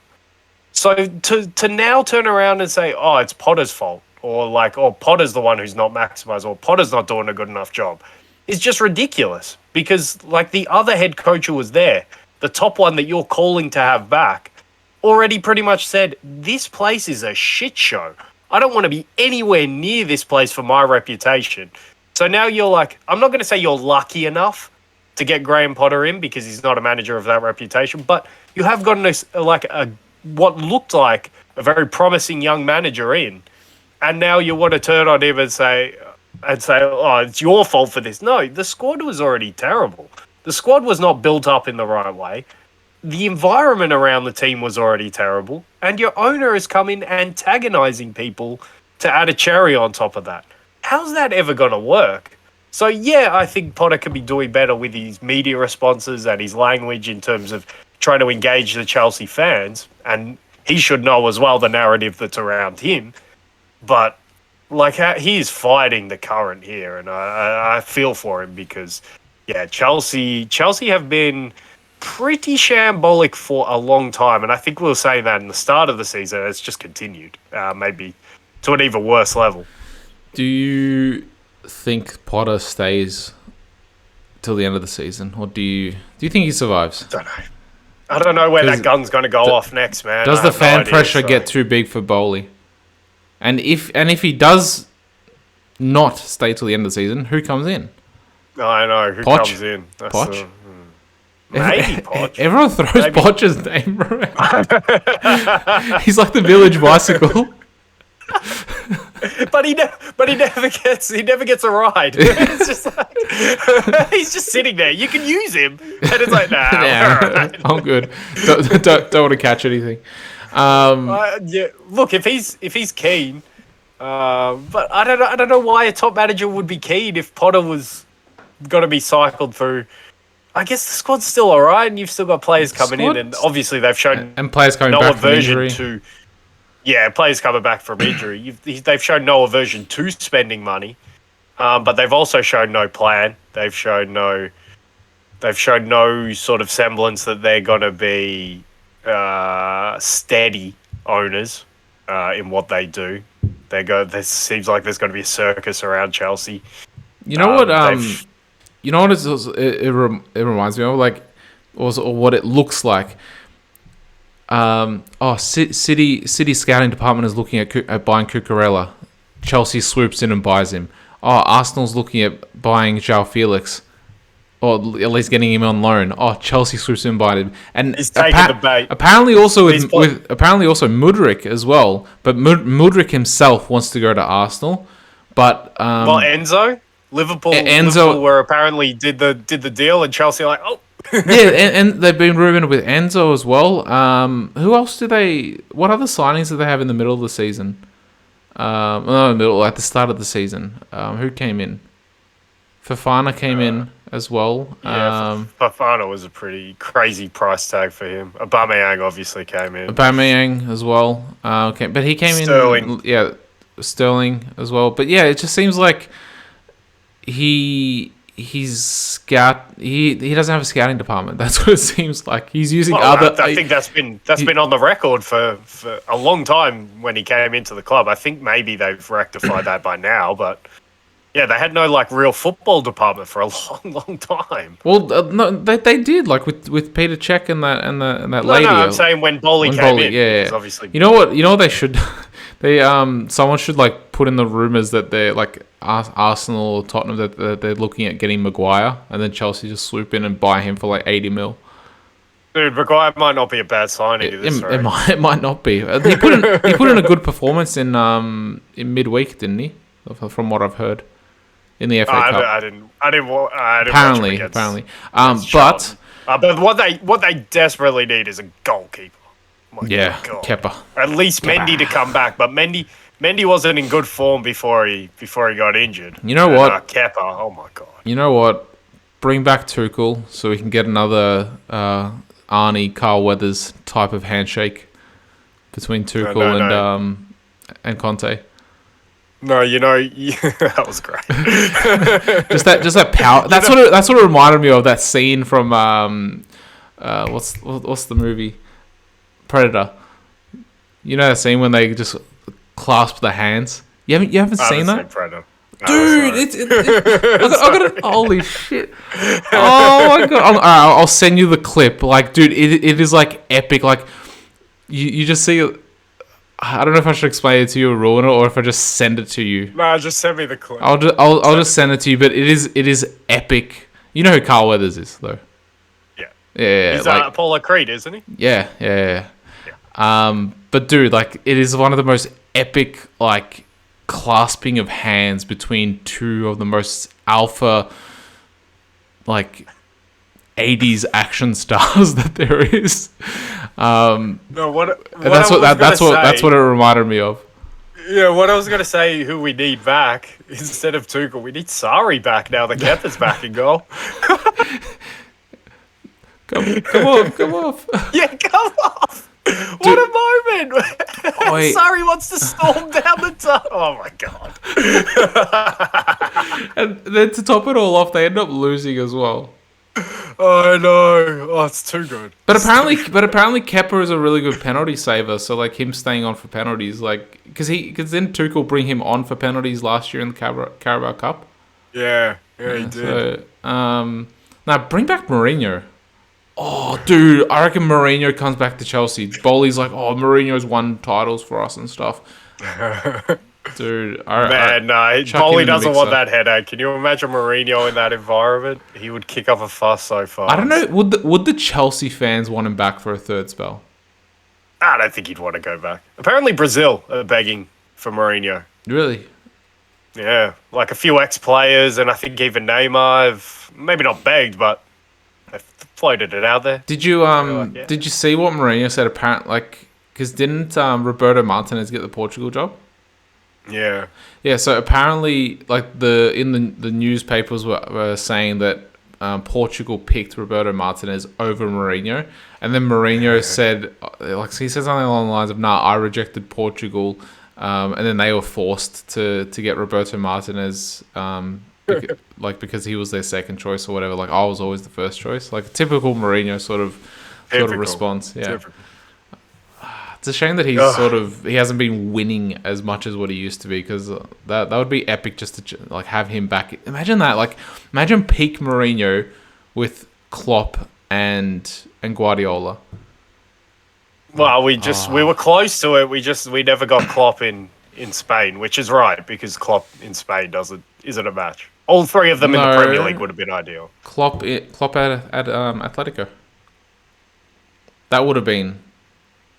So to now turn around and say, oh, it's Potter's fault, or like, oh, Potter's the one who's not maximised, or Potter's not doing a good enough job, is just ridiculous. Because like the other head coach who was there, the top one that you're calling to have back, already pretty much said, this place is a shit show. I don't want to be anywhere near this place for my reputation. So now you're like, I'm not going to say you're lucky enough to get Graham Potter in because he's not a manager of that reputation, but you have gotten what looked like a very promising young manager in, and now you want to turn on him and say, oh, it's your fault for this. No, the squad was already terrible. The squad was not built up in the right way. The environment around the team was already terrible, and your owner has come in antagonizing people to add a cherry on top of that. How's that ever going to work? So yeah, I think Potter could be doing better with his media responses and his language in terms of trying to engage the Chelsea fans, and he should know as well the narrative that's around him. But like, he is fighting the current here, and I feel for him because, yeah, Chelsea have been pretty shambolic for a long time, and I think we were saying that in the start of the season. It's just continued, maybe to an even worse level. Do you think Potter stays till the end of the season, or do you think he survives? I don't know where that gun's going to go off next, man. Does the fan pressure get too big for Bowley? And if he does not stay till the end of the season, who comes in? I know who Poch? comes in. That's Poch? Maybe Poch. Everyone throws Poch's name around. He's like the village bicycle. But he never gets a ride. It's just like, he's just sitting there. You can use him, and it's like, nah, right. I'm good. Don't want to catch anything. Yeah, look, if he's keen, but I don't know why a top manager would be keen if Potter was going to be cycled through. I guess the squad's still alright, and you've still got players coming in, and obviously they've shown and players coming no back from aversion injury. to. Yeah, players coming back from injury. They've shown no aversion to spending money, but they've also shown no plan. They've shown no sort of semblance that they're going to be steady owners in what they do. There seems like there's going to be a circus around Chelsea. You know what? You know what? It reminds me of, like, or what it looks like. City scouting department is looking at buying Cucurella. Chelsea swoops in and buys him. Arsenal's looking at buying João Felix, or at least getting him on loan. Chelsea swoops in and buys him. And he's taking the bait. Apparently also with Mudryk as well. But Mudryk himself wants to go to Arsenal. But Enzo. Liverpool were apparently did the deal, and Chelsea are like, oh, Yeah, and they've been rumoured with Enzo as well. Who else do they? What other signings do they have in the middle of the season? No, middle at the start of the season. Who came in? Fafana came in as well. Yeah, Fafana was a pretty crazy price tag for him. Aubameyang obviously came in. Aubameyang as well. Okay, but he came Sterling. in. Yeah, Sterling as well. But yeah, it just seems like he doesn't have a scouting department. That's what it seems like. He's using other. I think that's been on the record for a long time when he came into the club. I think maybe they've rectified that by now, but yeah, they had no like real football department for a long time. Well, no, they did like with Peter Cech and that lady. No, I'm saying when Bowley came in. Yeah. Obviously, you know what they should. They someone should like put in the rumors that they're like Arsenal or Tottenham that they're looking at getting Maguire, and then Chelsea just swoop in and buy him for like 80 mil. Dude, Maguire might not be a bad signing. It might not be. He put in a good performance in midweek, didn't he? From what I've heard in the FA Cup. I didn't Apparently. But what they desperately need is a goalkeeper. Yeah, Kepa. At least Mendy to come back, but Mendy wasn't in good form before he got injured. You know what? Kepa, oh my god. You know what? Bring back Tuchel so we can get another Arnie Carl Weathers type of handshake between Tuchel and Conte. No, that was great. just that power. That's what it reminded me of, that scene from what's the movie? Predator. You know that scene when they just clasp the hands? You haven't seen that? Predator. No, dude, I got it. Holy shit! Oh my god! I'll send you the clip. Like, dude, it is like epic. Like, you just see. I don't know if I should explain it to you or ruin it, or if I just send it to you. Nah, just send me the clip. I'll just send it to you. But it is epic. You know who Carl Weathers is, though. Yeah. He's Apollo Creed, isn't he? Yeah. But dude, like, it is one of the most epic, like, clasping of hands between two of the most alpha, like, 80s action stars that there is. That's what it reminded me of. Yeah, what I was gonna say, who we need back instead of Tuchel, we need Sarri back now that Kepa's back in goal. Come off. Yeah, come off. What a moment! Sarri wants to storm down the top. Oh my god! And then to top it all off, they end up losing as well. Oh no! Oh, it's too good. But apparently Kepa is a really good penalty saver. So like him staying on for penalties, like because then Tuchel bring him on for penalties last year in the Carabao Cup. Yeah, he did. So, now bring back Mourinho. Oh, dude, I reckon Mourinho comes back to Chelsea. Bowley's like, oh, Mourinho's won titles for us and stuff. Dude, Bowley doesn't want that headache. Can you imagine Mourinho in that environment? He would kick up a fuss so fast. I don't know. Would the Chelsea fans want him back for a third spell? I don't think he'd want to go back. Apparently, Brazil are begging for Mourinho. Really? Yeah, like a few ex-players, and I think even Neymar have maybe not begged, but they've floated it out there. Did you Did you see what Mourinho said? Apparently, like, because didn't Roberto Martinez get the Portugal job? Yeah. Yeah. So apparently, like the newspapers were saying that Portugal picked Roberto Martinez over Mourinho, and then Mourinho said, like, he said something along the lines of, "Nah, I rejected Portugal," and then they were forced to get Roberto Martinez. Because he was their second choice or whatever. Like, I was always the first choice. Like a typical Mourinho sort of response. Yeah. Typical. It's a shame that he hasn't been winning as much as what he used to be, because that would be epic just to like have him back. Imagine that. Like, imagine peak Mourinho with Klopp and Guardiola. Well, we were close to it. We never got Klopp in Spain, which is right, because Klopp in Spain isn't a match. All three of them in the Premier League would have been ideal. Klopp at Atletico. That would have been.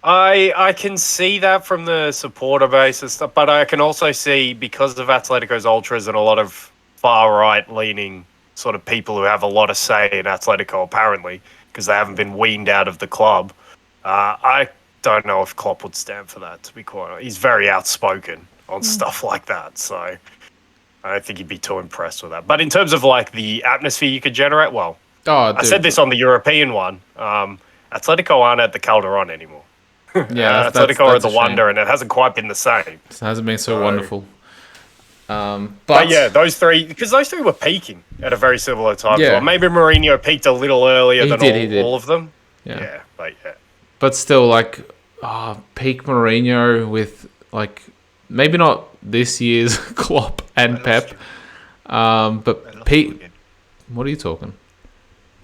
I can see that from the supporter base and stuff, but I can also see, because of Atletico's ultras and a lot of far right leaning sort of people who have a lot of say in Atletico, apparently, because they haven't been weaned out of the club. I don't know if Klopp would stand for that, to be quite honest. He's very outspoken on stuff like that, so I don't think he'd be too impressed with that. But in terms of like the atmosphere you could generate, well, I said this on the European one. Atletico aren't at the Calderon anymore. Yeah, Atletico are at the Wonder, and it hasn't quite been the same. It hasn't been so wonderful. But yeah, those three were peaking at a very similar time. Yeah. Well, maybe Mourinho peaked a little earlier than all of them. Yeah. Yeah. But still, like, peak Mourinho with, like, maybe not this year's Klopp and Pep, but peak. What are you talking?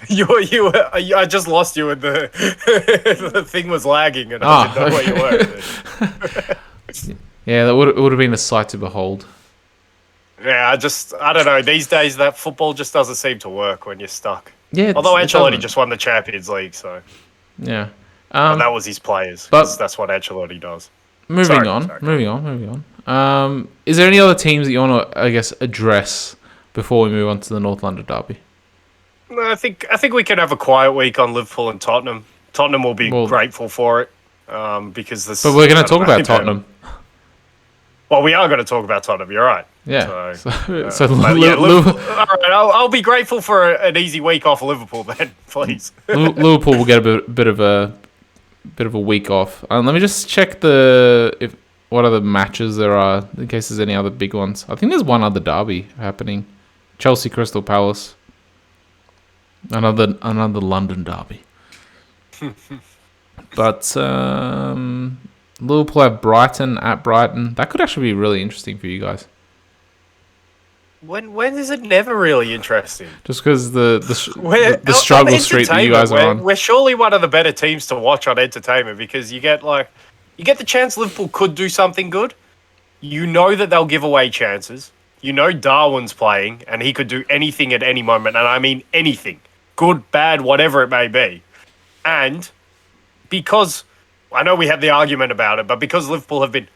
I just lost you, and the thing was lagging, and I didn't know where you were. Yeah, it would have been a sight to behold. Yeah, I don't know. These days, that football just doesn't seem to work when you're stuck. Yeah, although Ancelotti just won the Champions League, so yeah, and that was his players. But that's what Ancelotti does. Moving on. Is there any other teams that you want to, I guess, address before we move on to the North London derby? No, I think we can have a quiet week on Liverpool and Tottenham. Tottenham will be grateful for it because this. But we're going to talk about Tottenham. Well, we are going to talk about Tottenham. You're right. Yeah. Liverpool, all right, I'll be grateful for an easy week off Liverpool then, please. Liverpool will get a bit of a week off. Let me just check what other matches there are in case there's any other big ones. I think there's one other derby happening. Chelsea Crystal Palace. Another London derby. But Liverpool have Brighton at Brighton. That could actually be really interesting for you guys. When is it never really interesting? Just because the struggle street that you guys are on. We're surely one of the better teams to watch on entertainment because you get the chance Liverpool could do something good. You know that they'll give away chances. You know Darwin's playing and he could do anything at any moment, and I mean anything. Good, bad, whatever it may be. And because, I know we had the argument about it, but because Liverpool have been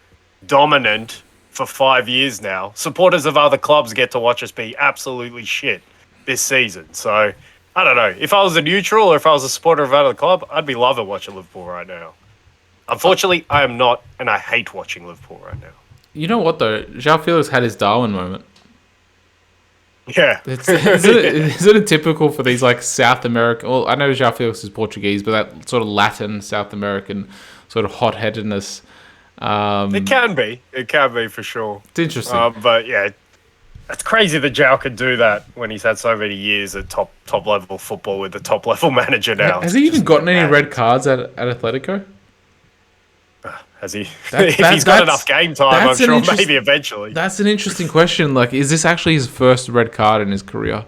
dominant for 5 years now, supporters of other clubs get to watch us be absolutely shit this season. So, I don't know. If I was a neutral or if I was a supporter of another club, I'd be loving watching Liverpool right now. Unfortunately, I am not, and I hate watching Liverpool right now. You know what, though? João Felix had his Darwin moment. Yeah. Isn't it typical for these like South American... Well, I know João Felix is Portuguese, but that sort of Latin, South American sort of hot-headedness. It can be for sure. It's interesting. But yeah, it's crazy that João could do that when he's had so many years at top level football with the top level manager now. Has he even gotten any red cards at Atletico? Has he? If he's got enough game time, I'm sure maybe eventually. That's an interesting question. Like, is this actually his first red card in his career?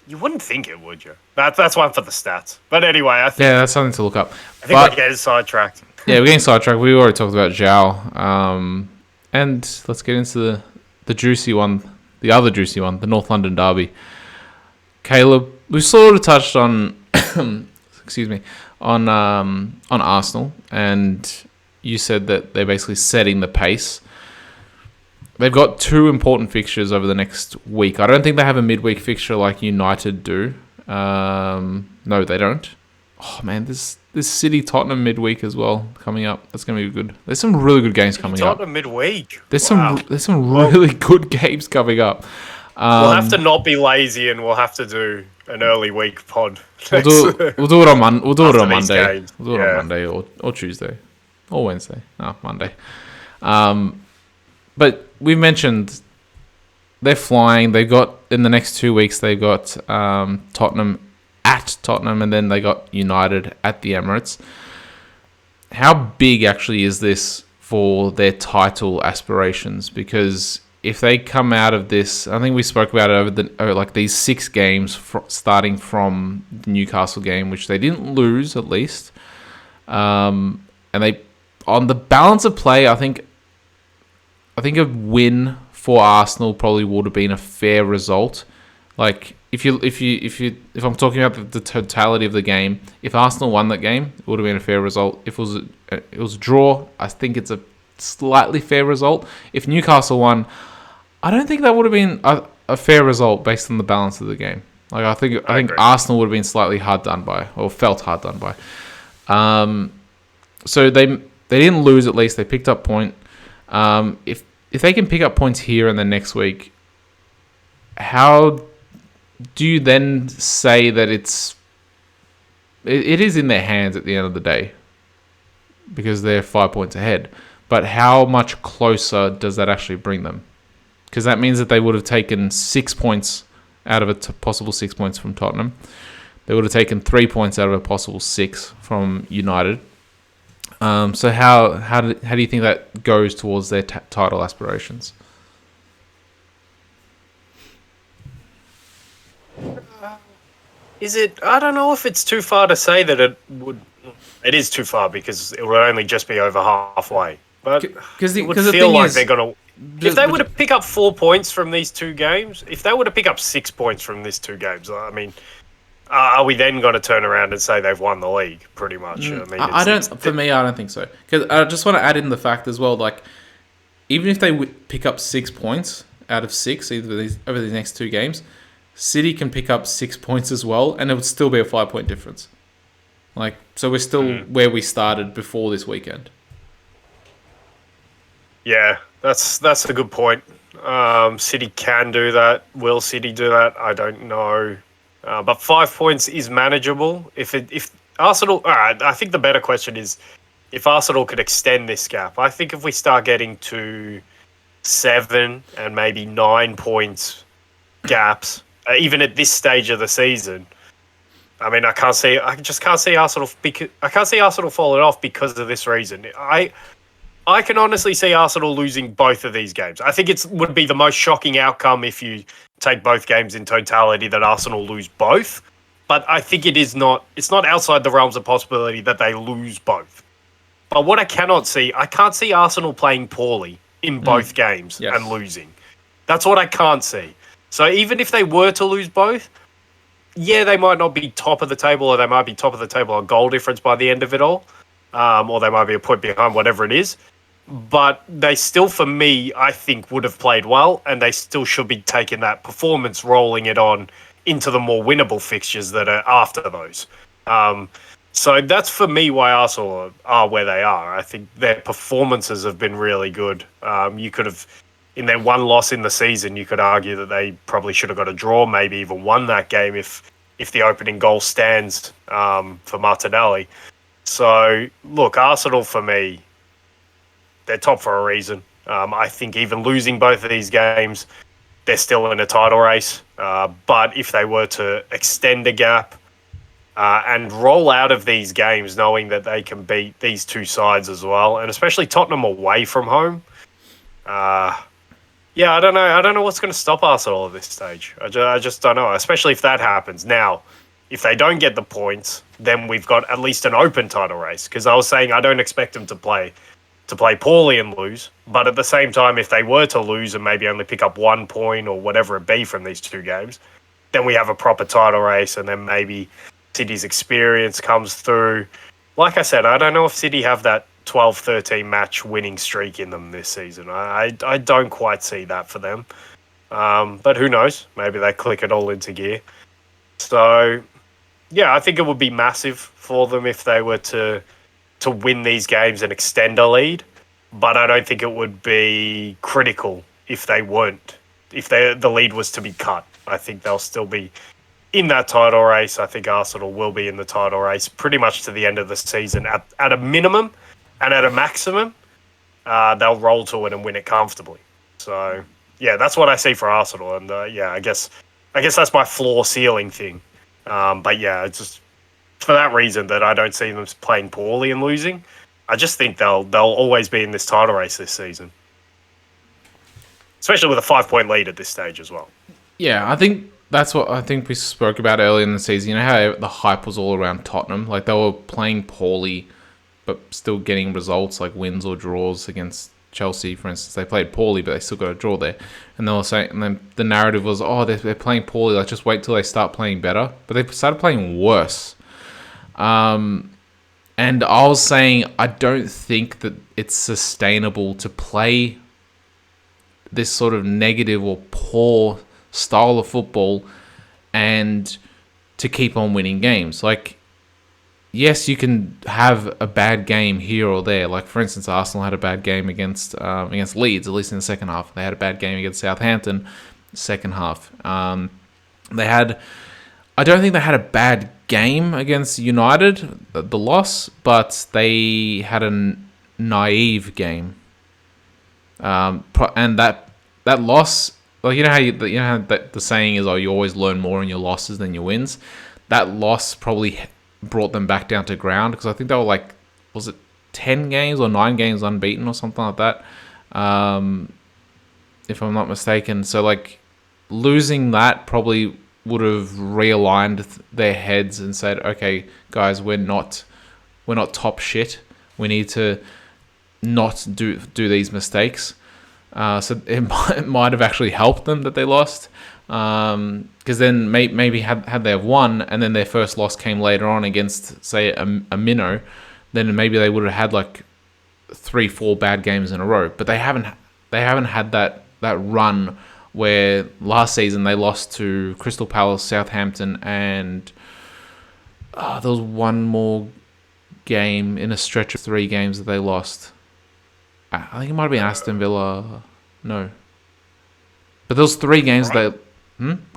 You wouldn't think it, would you? That's one for the stats. But anyway, I think... Yeah, that's something to look up. I think we're getting sidetracked. Yeah, we're getting sidetracked. We already talked about João. And let's get into the juicy one, the other juicy one, the North London derby. Caleb, we sort of touched on... excuse me. On Arsenal, and you said that they're basically setting the pace. They've got two important fixtures over the next week. I don't think they have a midweek fixture like United do. No, they don't. Oh man, this City Tottenham midweek as well coming up. That's going to be good. There's some really good games coming up. Tottenham midweek. There's some really good games coming up. We'll have to not be lazy, and we'll have to do an early week pod. We'll do it on Monday. We'll do it on Monday or Tuesday or Wednesday. No, Monday. But we mentioned they're flying. They got in the next 2 weeks. They got Tottenham at Tottenham, and then they got United at the Emirates. How big actually is this for their title aspirations? Because if they come out of this, I think we spoke about it over these 6 games starting from the Newcastle game, which they didn't lose at least. And they, on the balance of play, I think a win for Arsenal probably would have been a fair result. Like if I'm talking about the totality of the game, if Arsenal won that game, it would have been a fair result. If it was a draw, I think it's a slightly fair result. If Newcastle won, I don't think that would have been... a fair result based on the balance of the game. Like I think agree. Arsenal would have been slightly hard done by, or felt hard done by. So they didn't lose. At least they picked up point. If they can pick up points here and then next week, how do you then say that it is in their hands at the end of the day? Because they're 5 points ahead. But how much closer does that actually bring them? Because that means that they would have taken 6 points out of a possible 6 points from Tottenham. They would have taken 3 points out of a possible 6 from United. So how do you think that goes towards their title aspirations? Is it? I don't know if it's too far to say that it would. It is too far because it would only just be over halfway. But it would feel like they're going to... If they were to pick up 4 points from these two games, if they were to pick up 6 points from these two games, I mean, are we then going to turn around and say they've won the league, pretty much? I mean, I don't think so. Because I just want to add in the fact as well, like, even if they pick up 6 points out of 6 over these next two games, City can pick up 6 points as well, and it would still be a 5 point difference. Like, so we're still where we started before this weekend. Yeah, that's a good point. City can do that. Will City do that? I don't know. But 5 points is manageable. If Arsenal, I think the better question is if Arsenal could extend this gap. I think if we start getting to 7 and maybe 9 points gaps, even at this stage of the season, I mean, I just can't see Arsenal. I can't see Arsenal falling off because of this reason. I can honestly see Arsenal losing both of these games. I think it would be the most shocking outcome if you take both games in totality that Arsenal lose both. But I think it's not outside the realms of possibility that they lose both. But what I can't see Arsenal playing poorly in both games and losing. That's what I can't see. So even if they were to lose both, yeah, they might not be top of the table, or they might be top of the table on goal difference by the end of it all. Or they might be a point behind, whatever it is. But they still, for me, I think would have played well, and they still should be taking that performance, rolling it on into the more winnable fixtures that are after those. So that's, for me, why Arsenal are where they are. I think their performances have been really good. You could have, in their one loss in the season, you could argue that they probably should have got a draw, maybe even won that game if the opening goal stands for Martinelli. So, look, Arsenal, for me, they're top for a reason. I think even losing both of these games, they're still in a title race. But if they were to extend a gap and roll out of these games knowing that they can beat these two sides as well, and especially Tottenham away from home, yeah, I don't know. I don't know what's going to stop Arsenal at this stage. I just don't know, especially if that happens. Now, if they don't get the points, then we've got at least an open title race. Because I was saying I don't expect them to play poorly and lose. But at the same time, if they were to lose and maybe only pick up 1 point or whatever it be from these two games, then we have a proper title race, and then maybe City's experience comes through. Like I said, I don't know if City have that 12-13 match winning streak in them this season. I don't quite see that for them. But who knows? Maybe they click it all into gear. So, yeah, I think it would be massive for them if they were to win these games and extend a lead. But I don't think it would be critical if they weren't. If the lead was to be cut. I think they'll still be in that title race. I think Arsenal will be in the title race pretty much to the end of the season at a minimum. And at a maximum, they'll roll to it and win it comfortably. So, yeah, that's what I see for Arsenal. And, yeah, I guess that's my floor ceiling thing. But, yeah, it's just for that reason that I don't see them playing poorly and losing. I just think they'll always be in this title race this season. Especially with a 5 point lead at this stage as well. Yeah, I think that's what I think we spoke about earlier in the season. You know how the hype was all around Tottenham? Like, they were playing poorly but still getting results like wins or draws against Chelsea, for instance. They played poorly, but they still got a draw there. And they were saying, and then the narrative was, oh, they're playing poorly. Like, just wait till they start playing better. But they started playing worse. And I was saying, I don't think that it's sustainable to play this sort of negative or poor style of football and to keep on winning games. Like, yes, you can have a bad game here or there. Like, for instance, Arsenal had a bad game against Leeds, at least in the second half. They had a bad game against Southampton, second half. They had, I don't think they had a bad game against United, the loss, but they had a naive game. And that loss, like, you know how the saying is, oh, you always learn more in your losses than your wins. That loss probably brought them back down to ground, because I think they were like, was it 10 games or 9 games unbeaten or something like that, if I'm not mistaken. So, like, losing that probably would have realigned their heads and said, okay, guys, we're not top shit. We need to not do these mistakes. So it might have actually helped them that they lost. Because then maybe had they have won, and then their first loss came later on against, say, a minnow, then maybe they would have had like 3-4 bad games in a row. But they haven't had that run where last season they lost to Crystal Palace, Southampton, and there was one more game in a stretch of 3 games that they lost. I think it might have been Aston Villa. No. But those 3 games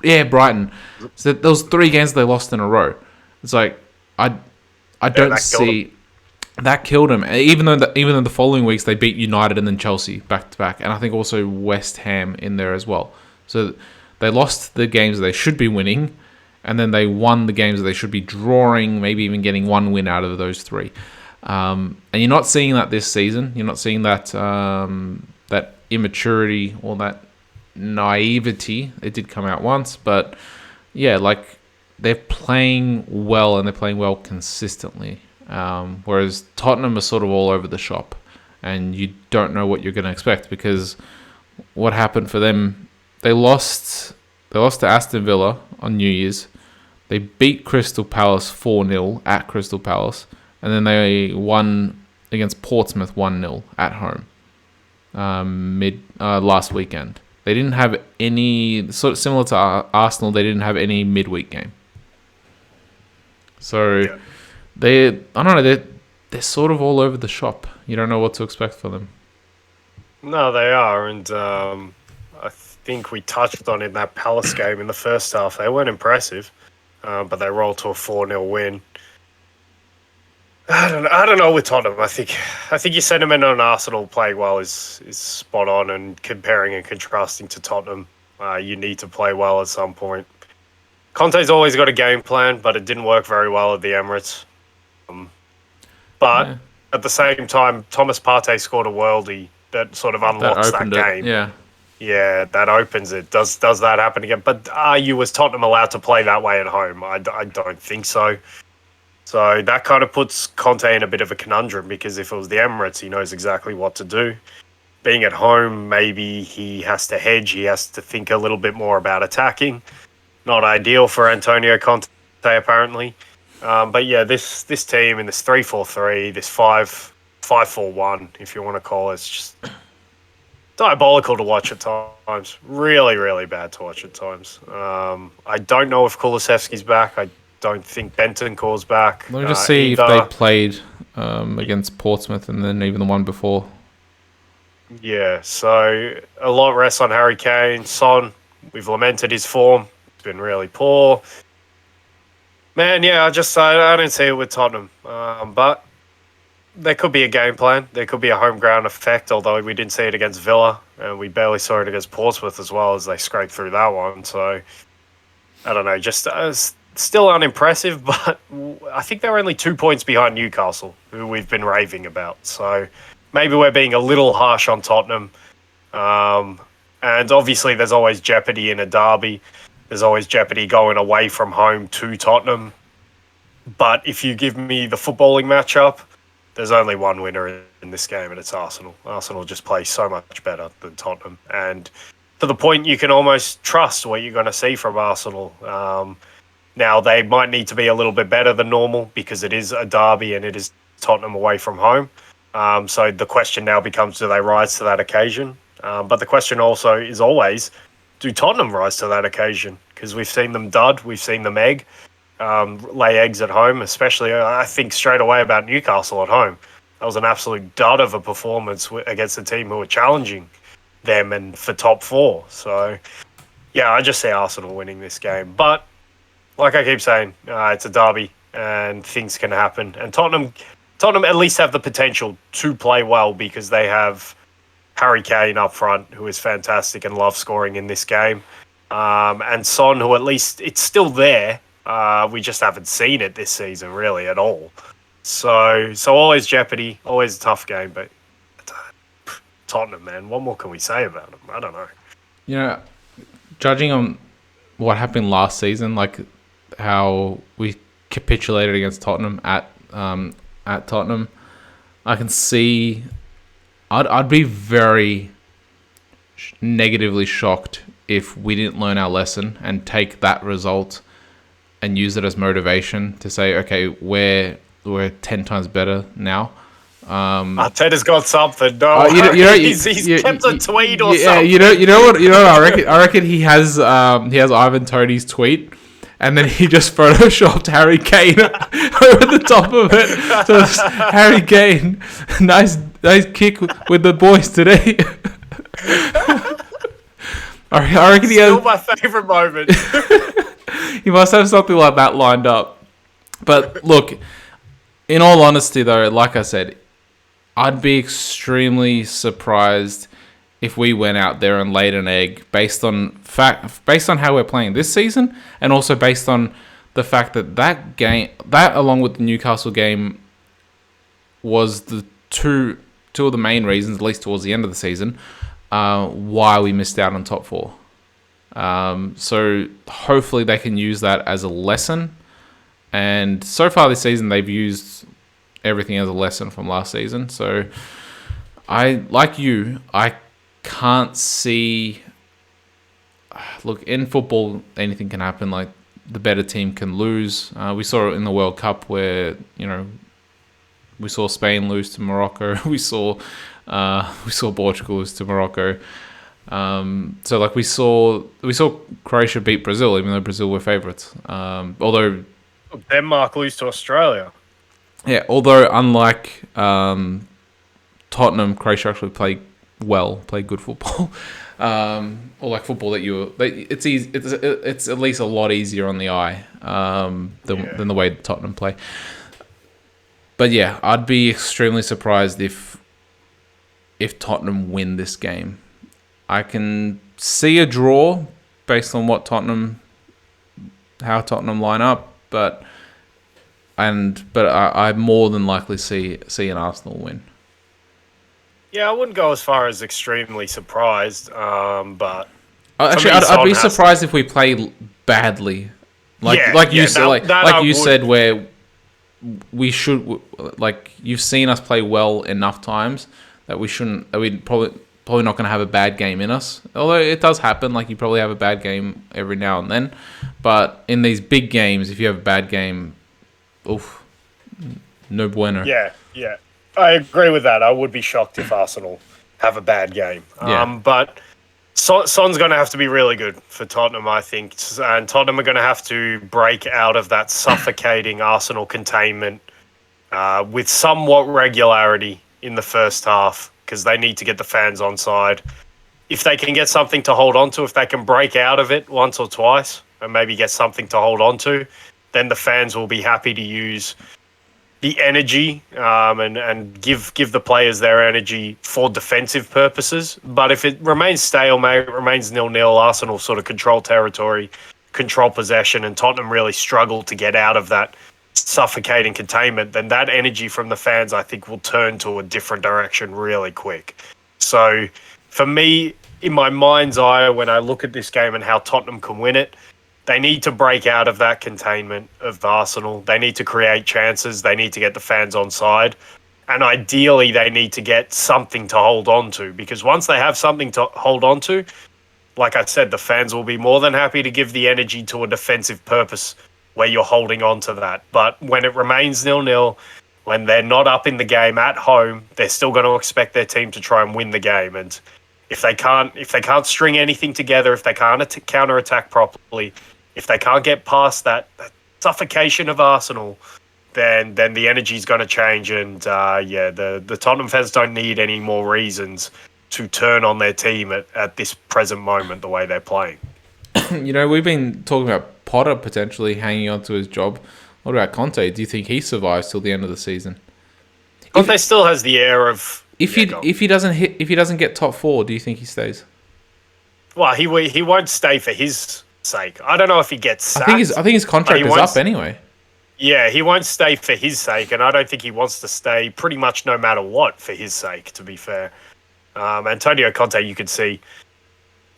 yeah, Brighton. So those 3 games they lost in a row. It's like, I don't see that killed them. Even though the following weeks they beat United and then Chelsea back to back, and I think also West Ham in there as well. So they lost the games they should be winning, and then they won the games that they should be drawing, maybe even getting 1 win out of those 3. And you're not seeing that this season. You're not seeing that that immaturity or that naivety. It did come out once, but yeah, like, they're playing well, and they're playing well consistently. Whereas Tottenham are sort of all over the shop, and you don't know what you're going to expect, because what happened for them, they lost to Aston Villa on New Year's. They beat Crystal Palace 4-0 at Crystal Palace, and then they won against Portsmouth 1-0 at home last weekend. They didn't have any, sort of similar to Arsenal, they didn't have any midweek game. So yeah. They're sort of all over the shop. You don't know what to expect for them. No, they are, and I think we touched on in that Palace game in the first half. They weren't impressive, but they rolled to a 4-0 win. I don't know with Tottenham. I think your sentiment on Arsenal playing well is spot on, and comparing and contrasting to Tottenham, you need to play well at some point. Conte's always got a game plan, but it didn't work very well at the Emirates. But at the same time, Thomas Partey scored a worldie that sort of unlocks that game. Yeah, that opens it. Does that happen again? But are you, as Tottenham, allowed to play that way at home? I don't think so. So that kind of puts Conte in a bit of a conundrum, because if it was the Emirates, he knows exactly what to do. Being at home, maybe he has to hedge. He has to think a little bit more about attacking. Not ideal for Antonio Conte, apparently. But yeah, this team in this 3-4-3, this 5-4-1, if you want to call it, it's just diabolical to watch at times. Really, really bad to watch at times. I don't know if Kulusevski's back. I don't think Bentancur's back. Let me just see if they played against Portsmouth and then even the one before. Yeah, so a lot rests on Harry Kane. Son, we've lamented his form. It's been really poor. Man, yeah, I don't see it with Tottenham. But there could be a game plan. There could be a home ground effect, although we didn't see it against Villa, and we barely saw it against Portsmouth as well, as they scraped through that one. So, I don't know, just still unimpressive, but I think they're only 2 points behind Newcastle, who we've been raving about. So maybe we're being a little harsh on Tottenham. And obviously there's always jeopardy in a derby. There's always jeopardy going away from home to Tottenham. But if you give me the footballing matchup, there's only one winner in this game, and it's Arsenal. Arsenal just play so much better than Tottenham. And to the point you can almost trust what you're going to see from Arsenal. Now, they might need to be a little bit better than normal, because it is a derby and it is Tottenham away from home. So the question now becomes, do they rise to that occasion? But the question also is always, do Tottenham rise to that occasion? Because we've seen them dud, we've seen them lay eggs at home, especially I think straight away about Newcastle at home. That was an absolute dud of a performance against a team who were challenging them and for top four. So, yeah, I just see Arsenal winning this game. But, like I keep saying, it's a derby and things can happen. And Tottenham at least have the potential to play well because they have Harry Kane up front, who is fantastic and loves scoring in this game. And Son, who at least it's still there. We just haven't seen it this season really at all. So always jeopardy, always a tough game. But Tottenham, man, what more can we say about them? I don't know. You know, judging on what happened last season, like how we capitulated against Tottenham at Tottenham, I can see. I'd be very negatively shocked if we didn't learn our lesson and take that result and use it as motivation to say, okay, we're 10 times better now. Arteta's got something. No, he's kept a tweet or something. You know what I reckon he has Ivan Toney's tweet, and then he just photoshopped Harry Kane over the top of it. So it's Harry Kane, nice kick with the boys today. I reckon he has. Still my favourite moment. He must have something like that lined up. But look, in all honesty, though, like I said, I'd be extremely surprised if we went out there and laid an egg based on how we're playing this season, and also based on the fact that game, that along with the Newcastle game, was the two of the main reasons, at least towards the end of the season, why we missed out on top four. So hopefully they can use that as a lesson. And so far this season, they've used everything as a lesson from last season. So I can't see. Look, in football, anything can happen. Like, the better team can lose. We saw it in the World Cup where, we saw Spain lose to Morocco. We saw Portugal lose to Morocco. So like we saw Croatia beat Brazil, even though Brazil were favourites. Although Denmark lose to Australia. Yeah, although unlike Tottenham, Croatia actually played good football. Or like football it's easy. It's at least a lot easier on the eye than the way Tottenham play. But yeah, I'd be extremely surprised if Tottenham win this game. I can see a draw based on how Tottenham line up, but I more than likely see an Arsenal win. Yeah, I wouldn't go as far as extremely surprised, but actually, I'd be surprised if we play badly, you said, where we should, like, you've seen us play well enough times that we probably not going to have a bad game in us. Although it does happen, like you probably have a bad game every now and then. But in these big games, if you have a bad game, oof, no bueno. Yeah. I agree with that. I would be shocked if Arsenal have a bad game. But Son's going to have to be really good for Tottenham, I think. And Tottenham are going to have to break out of that suffocating Arsenal containment with somewhat regularity in the first half, because they need to get the fans on side. If they can get something to hold on to, if they can break out of it once or twice and maybe get something to hold on to, then the fans will be happy to use the energy and give the players their energy for defensive purposes. But if it remains stalemate, remains 0-0, Arsenal sort of control territory, control possession, and Tottenham really struggle to get out of that suffocating containment, then that energy from the fans, I think, will turn to a different direction really quick. So for me, in my mind's eye, when I look at this game and how Tottenham can win it, they need to break out of that containment of Arsenal. They need to create chances. They need to get the fans on side. And ideally, they need to get something to hold on to, because once they have something to hold on to, like I said, the fans will be more than happy to give the energy to a defensive purpose where you're holding on to that. But when it remains 0-0, when they're not up in the game at home, they're still going to expect their team to try and win the game. And if they can't string anything together, if they can't counter attack properly, if they can't get past that suffocation of Arsenal, then the energy's going to change. And the Tottenham fans don't need any more reasons to turn on their team at this present moment the way they're playing. We've been talking about Potter potentially hanging on to his job. What about Conte? Do you think he survives till the end of the season? Conte still has the air of if he doesn't get top 4, do you think he stays? Well, he won't stay for his sake. I don't know if he gets sacked. I think his contract is up anyway. Yeah, he won't stay for his sake, and I don't think he wants to stay pretty much no matter what for his sake, to be fair. Antonio Conte, you could see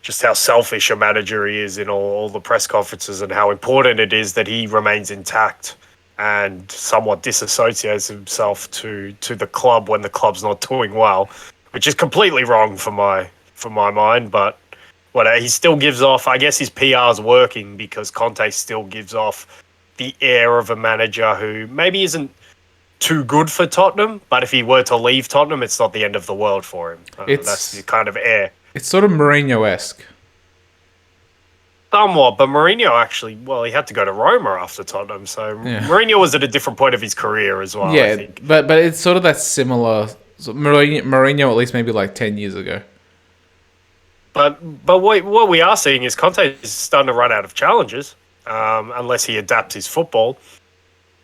just how selfish a manager he is in all the press conferences and how important it is that he remains intact and somewhat disassociates himself to the club when the club's not doing well, which is completely wrong for my mind. But he still gives off, I guess his PR's working because Conte still gives off the air of a manager who maybe isn't too good for Tottenham, but if he were to leave Tottenham, it's not the end of the world for him. That's the kind of air. It's sort of Mourinho-esque. Somewhat, but Mourinho actually, he had to go to Roma after Tottenham, so Mourinho was at a different point of his career as well, I think. But it's sort of that similar... So Mourinho at least maybe like 10 years ago. But what we are seeing is Conte is starting to run out of challenges, unless he adapts his football,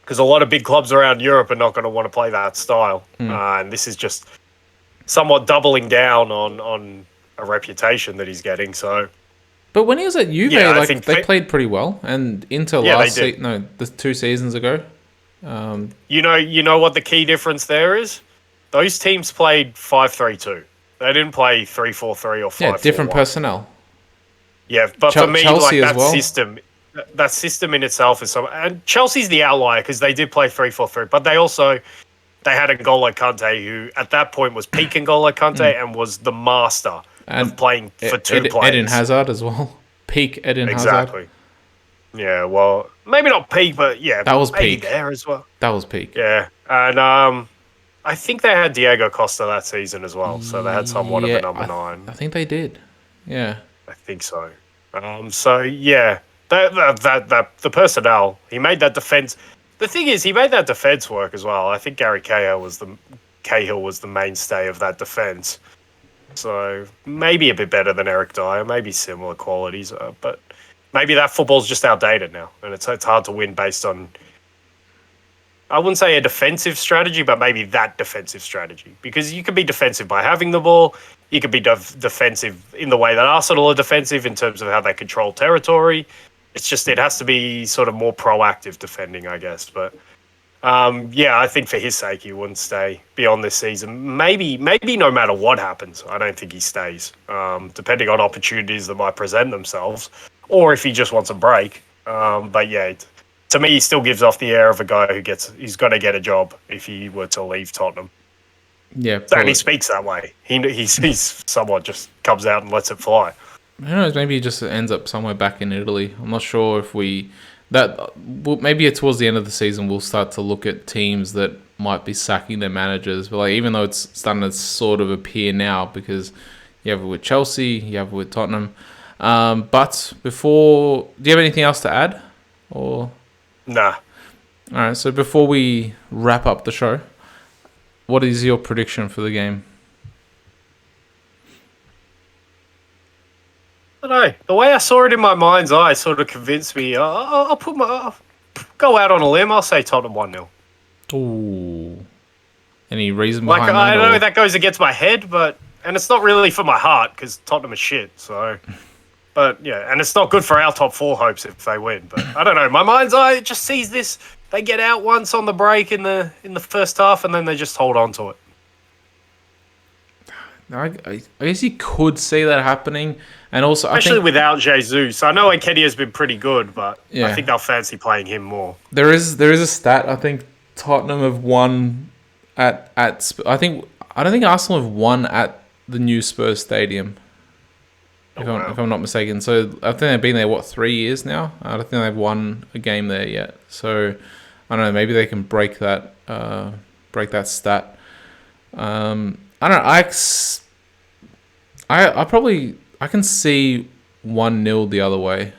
because a lot of big clubs around Europe are not going to want to play that style. And this is just somewhat doubling down on a reputation that he's getting, so... But when he was at Juve, they played pretty well, and Inter the 2 seasons ago. You know what the key difference there is? Those teams played 5-3-2. They didn't play 3-4-3 or 5-4-1. Yeah, different personnel. Yeah, but for me, Chelsea like that system in itself is so. And Chelsea's the outlier because they did play 3-4-3, but they had N'Golo Kante, who at that point was peak N'Golo Kante and was the master of playing for two players. Eden Hazard as well. Peak Eden Hazard. Exactly. Yeah, well, maybe not peak, but yeah. That was peak. There as well. That was peak. Yeah, and I think they had Diego Costa that season as well, so they had somewhat of a number 9. I think they did. Yeah. I think so. So yeah, that the personnel, he made that defense. The thing is, he made that defense work as well. I think Gary Cahill was the mainstay of that defense. So maybe a bit better than Eric Dyer, maybe similar qualities, but maybe that football's just outdated now, and it's hard to win based on, I wouldn't say a defensive strategy, but maybe that defensive strategy. Because you could be defensive by having the ball, you could be defensive in the way that Arsenal are defensive in terms of how they control territory. It's just, it has to be sort of more proactive defending, I guess, but... I think for his sake, he wouldn't stay beyond this season. Maybe no matter what happens, I don't think he stays, depending on opportunities that might present themselves, or if he just wants a break. But yeah, to me, he still gives off the air of a guy he's going to get a job if he were to leave Tottenham. Yeah, and he speaks that way. He's somewhat just comes out and lets it fly. Who knows? Maybe he just ends up somewhere back in Italy. I'm not sure if maybe towards the end of the season we'll start to look at teams that might be sacking their managers. But even though it's starting to sort of appear now, because you have it with Chelsea, you have it with Tottenham. But do you have anything else to add? Or nah. All right. So before we wrap up the show, what is your prediction for the game? I don't know. The way I saw it in my mind's eye sort of convinced me. I'll go out on a limb. I'll say Tottenham 1-0. Ooh. Any reason behind that? I know that goes against my head, and it's not really for my heart because Tottenham is shit. So, but yeah, and it's not good for our top 4 hopes if they win. But I don't know. My mind's eye just sees this. They get out once on the break in the first half, and then they just hold on to it. I guess you could see that happening, and also especially without Jesus. I know Nketiah's been pretty good, but yeah. I think they'll fancy playing him more. There is a stat. I think Tottenham have won at I don't think Arsenal have won at the new Spurs stadium. If I'm not mistaken. So I think they've been there 3 years now. I don't think they've won a game there yet. So I don't know. Maybe they can break that stat. I don't know. I can see 1-0 the other way,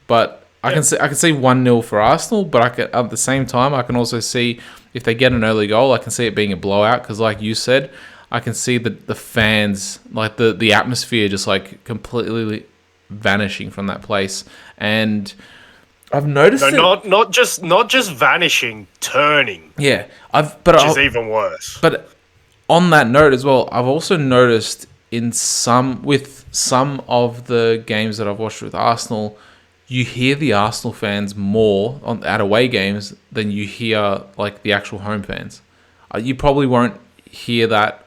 but I can see 1-0 for Arsenal. But at the same time, I can also see if they get an early goal, I can see it being a blowout because, like you said, I can see the fans, like the atmosphere, just like completely vanishing from that place. And I've noticed not just vanishing, turning. Yeah, which is even worse. But on that note as well, I've also noticed with some of the games that I've watched with Arsenal, you hear the Arsenal fans more at away games than you hear like the actual home fans. You probably won't hear that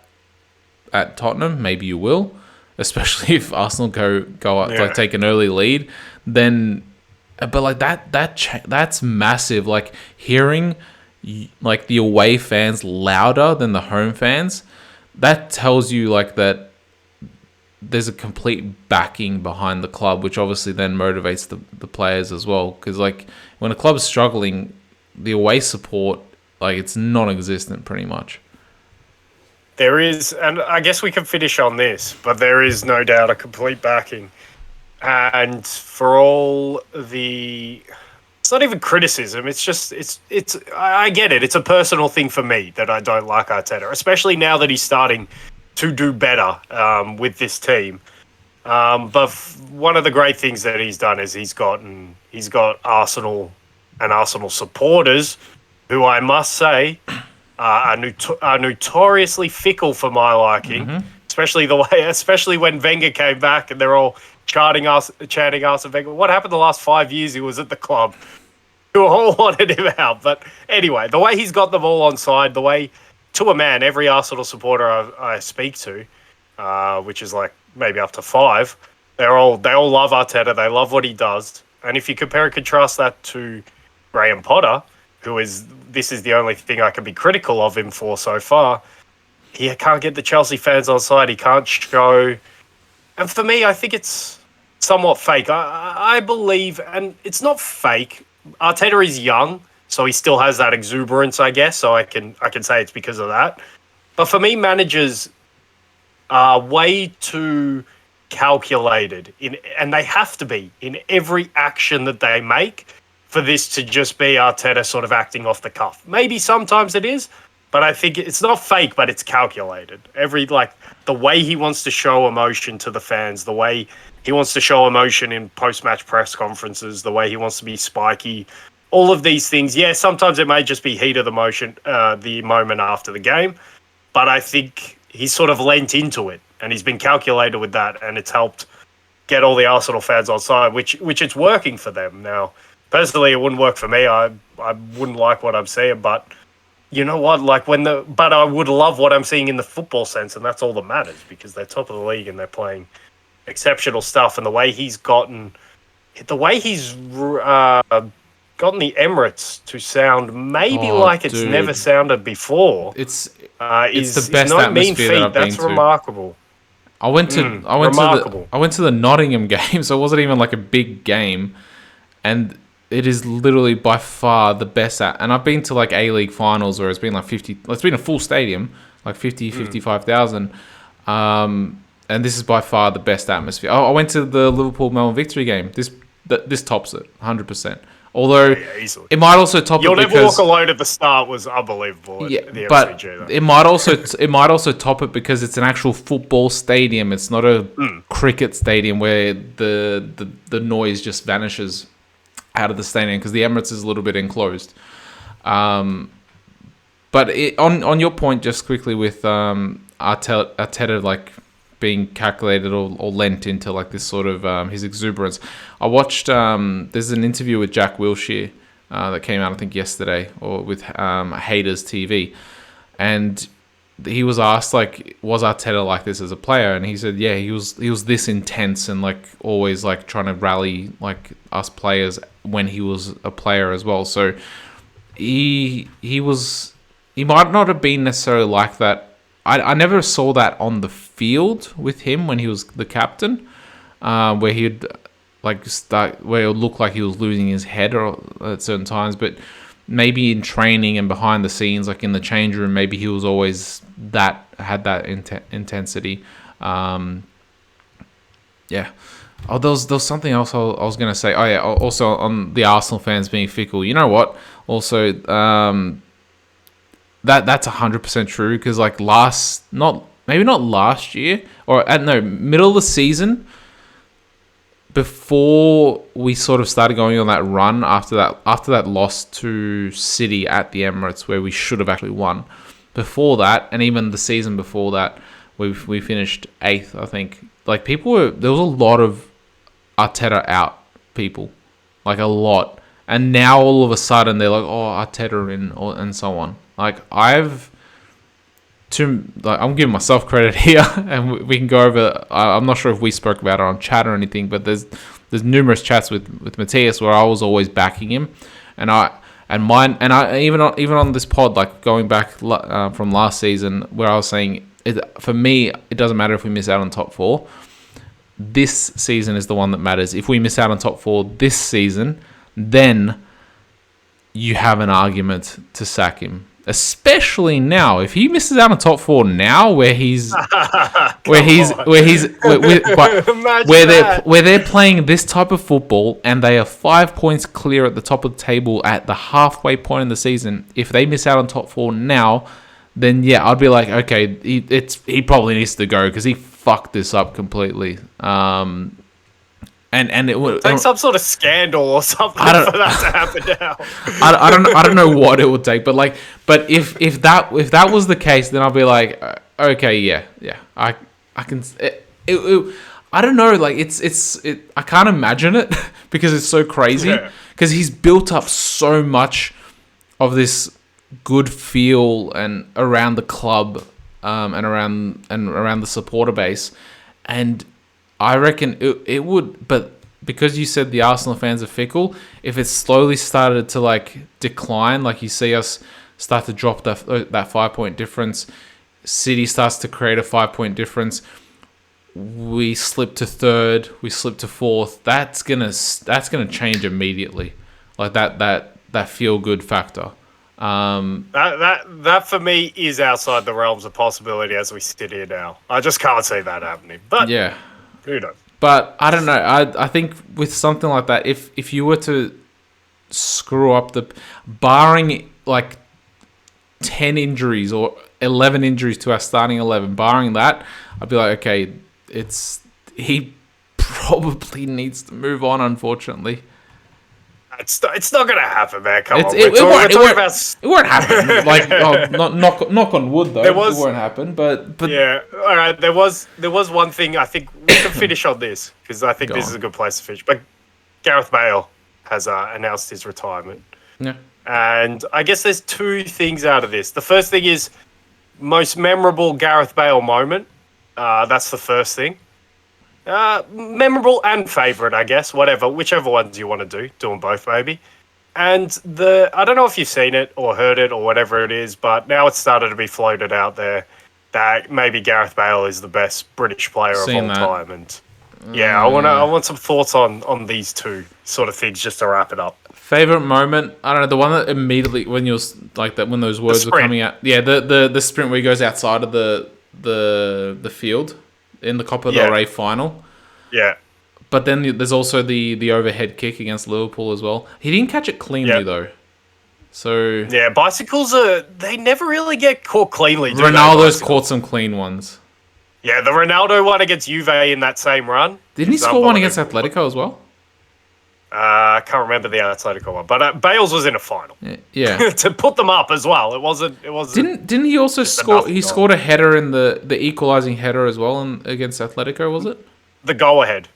at Tottenham. Maybe you will, especially if Arsenal go up, like take an early lead. Then, but like that's massive. Like hearing like the away fans louder than the home fans, that tells you like that there's a complete backing behind the club, which obviously then motivates the players as well. Because like when a club's struggling, the away support, like it's non-existent pretty much. There is, and I guess we can finish on this, but there is no doubt a complete backing. And for all the, it's not even criticism. It's just, I get it. It's a personal thing for me that I don't like Arteta, especially now that he's starting to do better with this team. But one of the great things that he's done is he's got Arsenal and Arsenal supporters, who I must say are notoriously fickle for my liking. Especially when Wenger came back and they're all chanting Arsene Wenger. What happened the last 5 years he was at the club? Who all wanted him out. But anyway, the way he's got them all on side, the way, to a man, every Arsenal supporter I speak to, which is like maybe up to 5, they all love Arteta. They love what he does. And if you compare and contrast that to Graham Potter, this is the only thing I can be critical of him for so far, he can't get the Chelsea fans on side. He can't show. And for me, I think it's somewhat fake. I believe, and it's not fake. Arteta is young, so he still has that exuberance, I guess. So I can say it's because of that. But for me, managers are way too calculated and they have to be in every action that they make for this to just be Arteta sort of acting off the cuff. Maybe sometimes it is, but I think it's not fake, but it's calculated. The way he wants to show emotion to the fans, the way he wants to show emotion in post-match press conferences, the way he wants to be spiky, all of these things. Yeah, sometimes it may just be heat of the motion, the moment after the game, but I think he's sort of lent into it and he's been calculated with that, and it's helped get all the Arsenal fans on side, which it's working for them now. Personally, it wouldn't work for me. I wouldn't like what I'm seeing, but you know what? But I would love what I'm seeing in the football sense, and that's all that matters because they're top of the league and they're playing exceptional stuff. And the way he's gotten the Emirates to sound maybe like it's never sounded before. It's the best no atmosphere mean feat. that I've been That's to. Remarkable. I went to the Nottingham game, so it wasn't even like a big game, and it is literally by far the best and I've been to like A-League finals where it's been like 50, it's been a full stadium, like 55,000. And this is by far the best atmosphere. I went to the Liverpool-Melbourne victory game. This tops it 100%. Although it might also top You'll it Never Walk Alone at the start was unbelievable. Yeah, the but MCG, it might also top it because it's an actual football stadium. It's not a cricket stadium where the noise just vanishes out of the stadium because the Emirates is a little bit enclosed. But on your point, just quickly with Arteta like being calculated or lent into like this sort of his exuberance, I watched there's an interview with Jack Wilshere that came out I think yesterday or with Haters TV, and he was asked like, was Arteta like this as a player? And he said, yeah, he was this intense and like always like trying to rally like us players when he was a player as well. So he might not have been necessarily like that. I never saw that on the field with him when he was the captain, where he'd like where it would look like he was losing his head at certain times, but maybe in training and behind the scenes, like in the change room, maybe he was always had that intensity. Yeah. Oh, there was something else I was going to say. Oh, yeah. Also, on the Arsenal fans being fickle. You know what? Also, that's 100% true because like maybe not last year or middle of the season before we sort of started going on that run after that loss to City at the Emirates where we should have actually won. Before that, and even the season before that, we finished 8th, I think. Like there was a lot of Arteta out people, like a lot, and now all of a sudden they're like, oh, Arteta in, and so on. Like I'm giving myself credit here, and we can go over. I'm not sure if we spoke about it on chat or anything, but there's numerous chats with Matthias where I was always backing him, and I even on this pod, like going back from last season where I was saying for me it doesn't matter if we miss out on top 4. This season is the one that matters. If we miss out on top 4 this season, then you have an argument to sack him. Especially now, if he misses out on top 4 now, where they're playing this type of football and they are 5 points clear at the top of the table at the halfway point in the season. If they miss out on top 4 now, then yeah, I'd be like, okay, he probably needs to go because he fucked this up completely. And it would take some sort of scandal or something for that to happen now. I don't know what it would take, but if that was the case, then I'll be like, okay, yeah, I can. I don't know, like I can't imagine it because it's so crazy. Because he's built up so much of this good feel and around the club, and around the supporter base, and I reckon it would, but because you said the Arsenal fans are fickle, if it slowly started to like decline, like you see us start to drop that 5-point difference, City starts to create a 5-point difference, we slip to 3rd, we slip to 4th, that's gonna change immediately, like that feel good factor. That for me is outside the realms of possibility as we sit here now. I just can't see that happening. But yeah. Who knows? But I don't know. I think with something like that, if you were to screw up barring like 10 injuries or 11 injuries to our starting 11, barring that, I'd be like, okay, he probably needs to move on, unfortunately. It's not going to happen, man. Come on. It won't happen. Like, knock on wood, though. It won't happen. But yeah. All right. There was one thing. I think we can finish on this because I think this is a good place to finish. But Gareth Bale has announced his retirement. Yeah. And I guess there's 2 things out of this. The first thing is most memorable Gareth Bale moment. That's the first thing. Memorable and favourite, I guess. Whichever ones you want to do them both, maybe. And I don't know if you've seen it or heard it or whatever it is, but now it's started to be floated out there that maybe Gareth Bale is the best British player of all time. And yeah, I want some thoughts on these 2 sort of things just to wrap it up. Favourite moment? I don't know. The one that immediately when you're like that when those words were coming out. Yeah, the sprint where he goes outside of the field in the Copa del Rey final. Yeah. But then there's also the overhead kick against Liverpool as well. He didn't catch it cleanly though. So yeah, bicycles they never really get caught cleanly. Ronaldo's caught some clean ones. Yeah, the Ronaldo one against Juve in that same run. Didn't he score one against Atletico as well? I can't remember the Atletico one, but Bale's was in a final. Yeah. To put them up as well. It wasn't. Didn't he also score? He scored a header in the equalising header as well against Atletico, was it? The go ahead.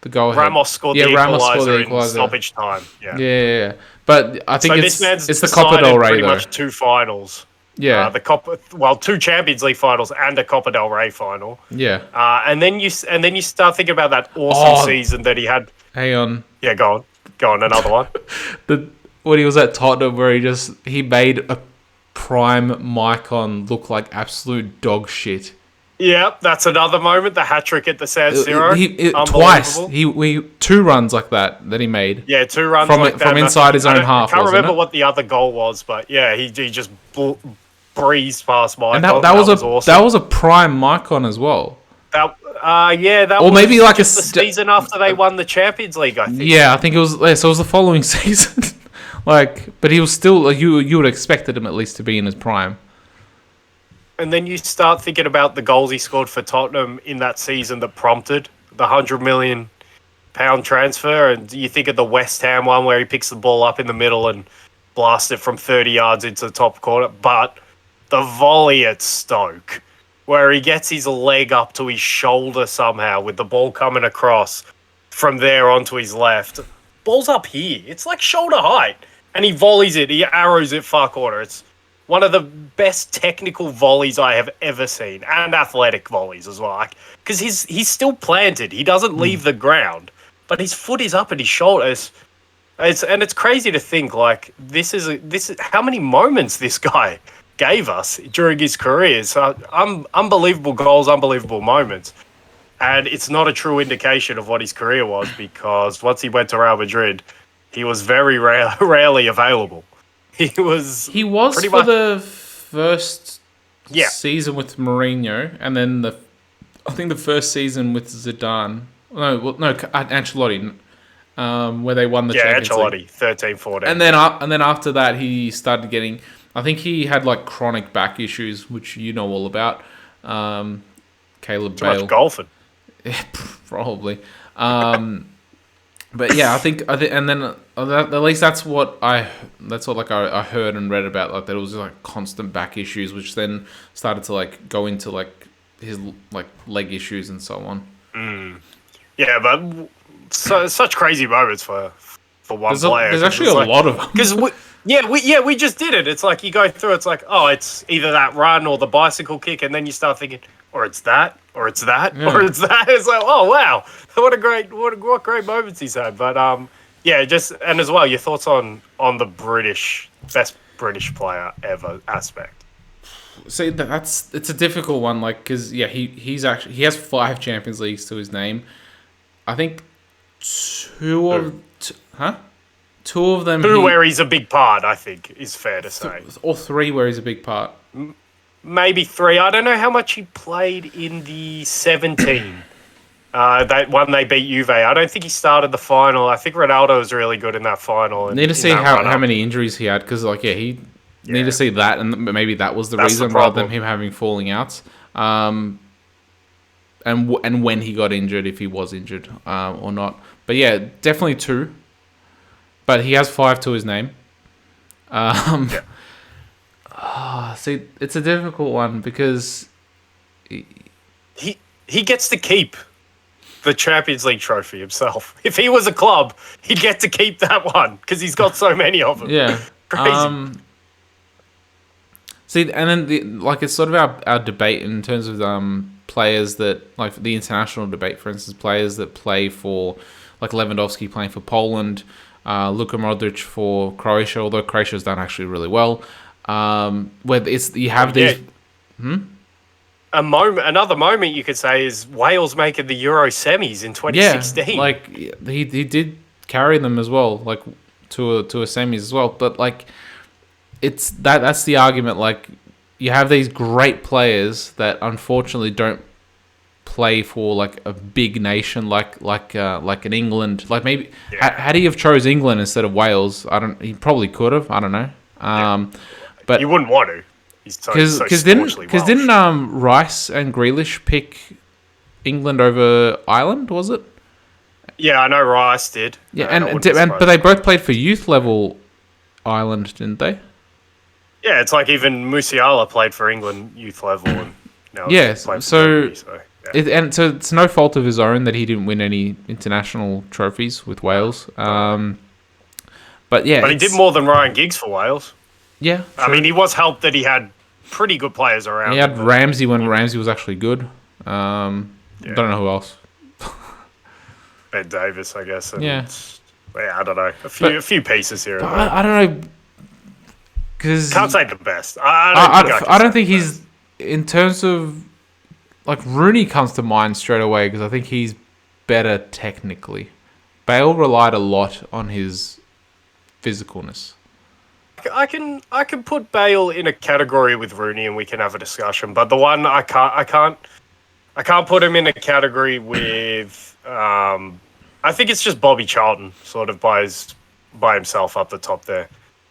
The goal ahead. Ramos scored the equaliser in stoppage time. Yeah. But I think it's the Copa del Rey, pretty though. much 2 finals. Yeah. 2 Champions League finals and a Copa del Rey final. Yeah. And then you start thinking about that awesome season that he had. Hang on. Yeah, go on, another one. When he was at Tottenham, where he made a prime Maicon look like absolute dog shit. Yep, that's another moment. The hat trick at the San Siro. Twice. He 2 runs like that he made. Yeah, 2 runs from inside his own half. I can't remember what the other goal was, but yeah, he just breezed past Maicon. And that was awesome. That was a prime Maicon as well. That Or was maybe like just the season after they won the Champions League, I think. Yeah, I think it was. Yeah, so it was the following season. But he was still you would have expected him at least to be in his prime. And then you start thinking about the goals he scored for Tottenham in that season that prompted the £100 million transfer, and you think of the West Ham one where he picks the ball up in the middle and blasts it from 30 yards into the top corner. But the volley at Stoke, where he gets his leg up to his shoulder somehow with the ball coming across from there onto his left. Ball's up here. It's like shoulder height. And he volleys it. He arrows it far corner. It's one of the best technical volleys I have ever seen, and athletic volleys as well. Because he's still planted. He doesn't leave the ground, but his foot is up at his shoulders. It's crazy to think like this is how many moments this guy gave us during his career. So unbelievable goals, unbelievable moments. And it's not a true indication of what his career was, because once he went to Real Madrid, he was very rarely available. He was pretty for much the first season with Mourinho, and then I think the first season with Zidane. No, Ancelotti, where they won the Champions League. Ancelotti, 13-14. And then after that, he started getting. I think he had like chronic back issues, which you know all about. Caleb Bale. Too much golfing. Yeah, probably. But yeah, I think, and then at least that's what I heard and read about, like that it was like constant back issues, which then started to like go into like his like leg issues and so on. Yeah, but such crazy moments for one player. There's actually a lot of them. Because we just did it. It's like you go through. It's like, oh, it's either that run or the bicycle kick, and then you start thinking, or it's that, or it's that, or it's that. It's like, oh wow, what great moments he's had. But and as well, your thoughts on the best British player ever aspect. See, it's a difficult one, like, because he has 5 Champions Leagues to his name. I think two of them. Where he's a big part, I think, is fair to say. Or 3 where he's a big part. Maybe 3. I don't know how much he played in the 17. That one they beat Juve. I don't think he started the final. I think Ronaldo was really good in that final. Need to see how many injuries he had, because he need to see that, and maybe that was the reason rather than him having falling outs. And when he got injured, if he was injured or not. But yeah, definitely 2. But he has 5 to his name. See, it's a difficult one because he gets to keep the Champions League trophy himself. If he was a club, he'd get to keep that one because he's got so many of them. Yeah, crazy. See, and then it's sort of our debate in terms of players that, like the international debate, for instance, players that play for, like Lewandowski playing for Poland, Luka Modric for Croatia, although Croatia's done actually really well. Where you have these. Another moment you could say is Wales making the Euro semis in 2016. Yeah, like he did carry them as well, like to a semis as well. But like, it's that's the argument. Like, you have these great players that unfortunately don't play for like a big nation like an England. Like maybe had he have chose England instead of Wales, he probably could have. I don't know. But you wouldn't want to. Because didn't Rice and Grealish pick England over Ireland? Was it? Yeah, I know Rice did. Yeah, but they both played for youth level Ireland, didn't they? Yeah, it's like even Musiala played for England youth level, and now so it's no fault of his own that he didn't win any international trophies with Wales. But he did more than Ryan Giggs for Wales. Yeah, true. I mean, he was helped that he had pretty good players around. He had Ramsey when Ramsey was actually good. Don't know who else. Ben Davis, I guess. And I don't know. A few pieces here. I don't know. Cause can't say the best. I don't think he's, in terms of, like, Rooney comes to mind straight away because I think he's better technically. Bale relied a lot on his physicalness. I can put Bale in a category with Rooney and we can have a discussion, but the one I can't I can't put him in a category with. I think it's just Bobby Charlton, sort of by himself up the top there.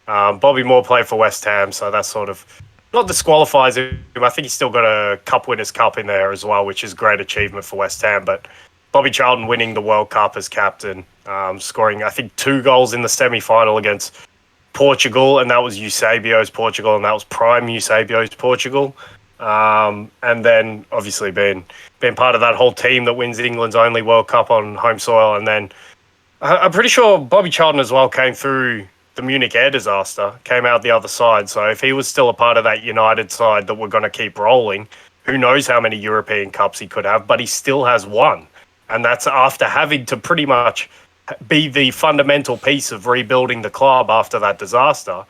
Bobby Moore played for West Ham, so that sort of not disqualifies him. I think he's still got a Cup Winners' Cup in there as well, which is a great achievement for West Ham. But Bobby Charlton winning the World Cup as captain, scoring I think 2 goals in the semi-final against Portugal, and that was Eusebio's Portugal, and that was prime Eusebio's Portugal. And then obviously being part of that whole team that wins England's only World Cup on home soil. And then I'm pretty sure Bobby Charlton as well came through the Munich air disaster, came out the other side. So if he was still a part of that United side that we're going to keep rolling, who knows how many European Cups he could have, but he still has one. And that's after having to pretty much be the fundamental piece of rebuilding the club after that disaster.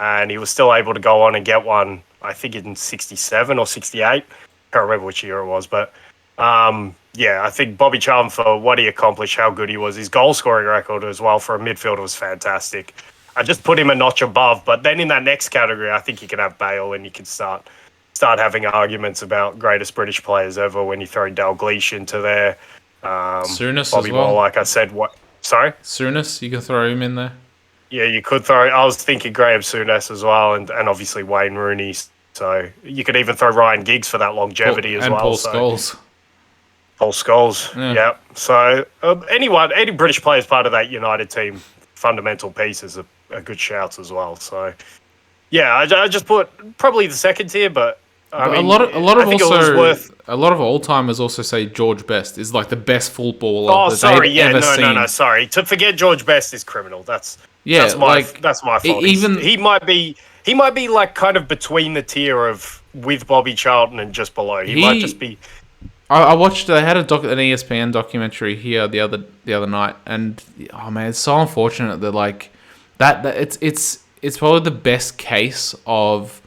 And he was still able to go on and get one, I think in 67 or 68. Can't remember which year it was. But yeah, I think Bobby Charlton, for what he accomplished, how good he was, his goal scoring record as well for a midfielder was fantastic. I just put him a notch above. But then in that next category, I think you can have Bale, and you can start having arguments about greatest British players ever when you throw Dalglish into there. Souness Bobby as well. Moore, like I said, Sorry? Souness, you can throw him in there. Yeah, you could throw. I was thinking Graham Souness as well, and obviously Wayne Rooney. So you could even throw Ryan Giggs for that longevity as well. Paul Scholes. Paul Scholes, yeah. So any British players part of that United team, fundamental pieces are good shouts as well. So yeah, I just put probably the second tier, but I mean, a lot of old timers also say George Best is like the best footballer. Oh, that sorry, they've ever seen. no, sorry. To forget George Best is criminal. That's my fault. Even he might be like kind of between the tier of with Bobby Charlton and just below. He might just be. I watched. They had an ESPN documentary here the other night, and oh man, it's so unfortunate that like that it's probably the best case of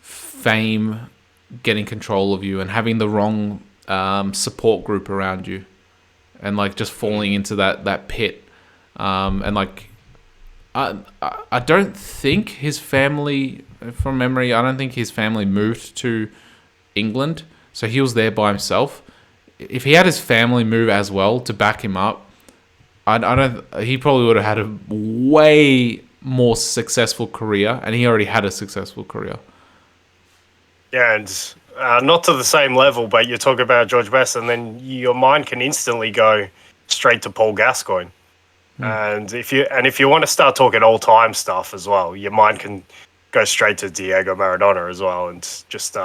fame getting control of you and having the wrong support group around you, and like just falling into that pit, and like I don't think his family, from memory, I don't think his family moved to England, so he was there by himself. If he had his family move as well to back him up, he probably would have had a way more successful career, and he already had a successful career. Yeah, and not to the same level, but you talk about George Best, and then your mind can instantly go straight to Paul Gascoigne. And if you want to start talking all-time stuff as well, your mind can go straight to Diego Maradona as well, and just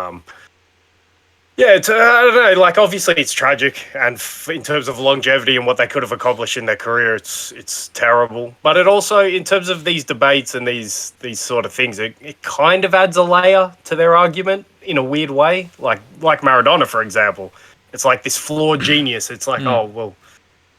yeah, I don't know. Like obviously, it's tragic, and in terms of longevity and what they could have accomplished in their career, it's terrible. But it also, in terms of these debates and these sort of things, it kind of adds a layer to their argument in a weird way. Like Maradona, for example, it's like this flawed genius. It's like, oh well,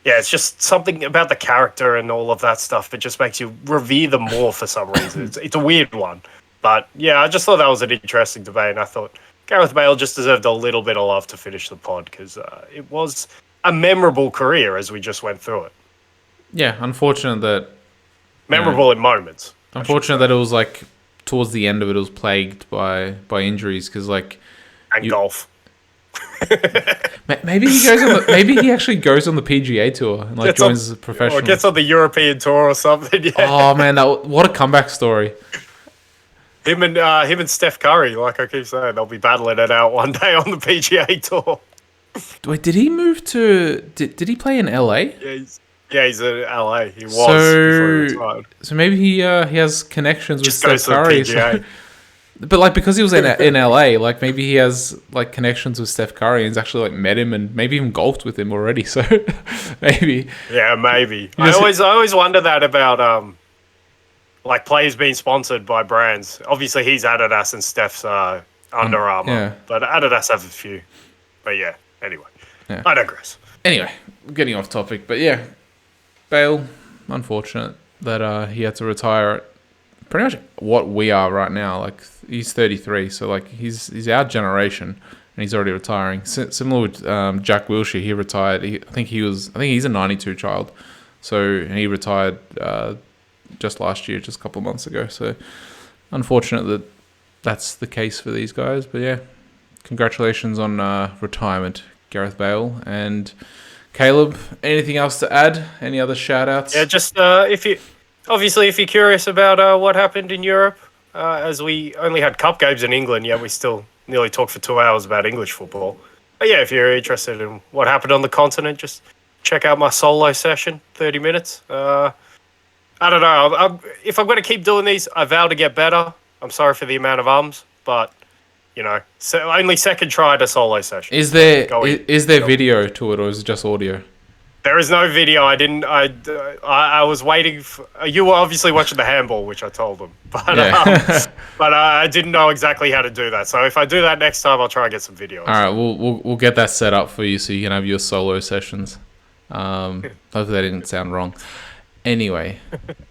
yeah, it's just something about the character and all of that stuff that just makes you revere them more for some reason. It's a weird one, but yeah, I just thought that was an interesting debate, and I thought Gareth Bale just deserved a little bit of love to finish the pod because it was a memorable career as we just went through it. Yeah, unfortunate that... Memorable in moments. Unfortunate that it was like, towards the end of it, it was plagued by injuries because like... And golf. Maybe he actually goes on the PGA tour and like joins as a professional. Or gets on the European tour or something, yeah. Oh man, what a comeback story. Him and Steph Curry, like I keep saying, they'll be battling it out one day on the PGA Tour. Wait, did he move to... Did he play in LA? Yeah, he's in LA. He was before he retired. So maybe he has connections with Steph Curry. But like because he was in LA, like maybe he has like connections with Steph Curry and he's actually like met him and maybe even golfed with him already. So maybe. Yeah, maybe. I always wonder that about like players being sponsored by brands. Obviously, he's Adidas and Steph's Under Armour. Yeah. But Adidas have a few. But yeah, anyway. Yeah. I digress. Anyway, getting off topic. But yeah, Bale, unfortunate that he had to retire at pretty much what we are right now. Like, he's 33, so like he's our generation, and he's already retiring. Similar with Jack Wilshere, he retired. I think he's a 92 child. So he retired just last year, just a couple of months ago. So unfortunate that that's the case for these guys. But yeah, congratulations on retirement, Gareth Bale. And Caleb, anything else to add? Any other shout-outs? Yeah, just if you're curious about what happened in Europe, as we only had cup games in England, yet we still nearly talked for 2 hours about English football. But yeah, if you're interested in what happened on the continent, just check out my solo session, 30 minutes. I don't know. If I'm going to keep doing these, I vow to get better. I'm sorry for the amount of ums, but only second try at a solo session. Is there video to it, or is it just audio? There is no video. I was waiting. You were obviously watching the handball, which I told them, but Yeah. but I didn't know exactly how to do that. So if I do that next time, I'll try and get some videos. All right, we'll get that set up for you so you can have your solo sessions. Hopefully that didn't sound wrong. Anyway,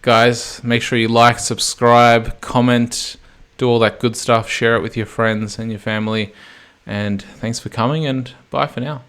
guys, make sure you like, subscribe, comment, do all that good stuff. Share it with your friends and your family. And thanks for coming, and bye for now.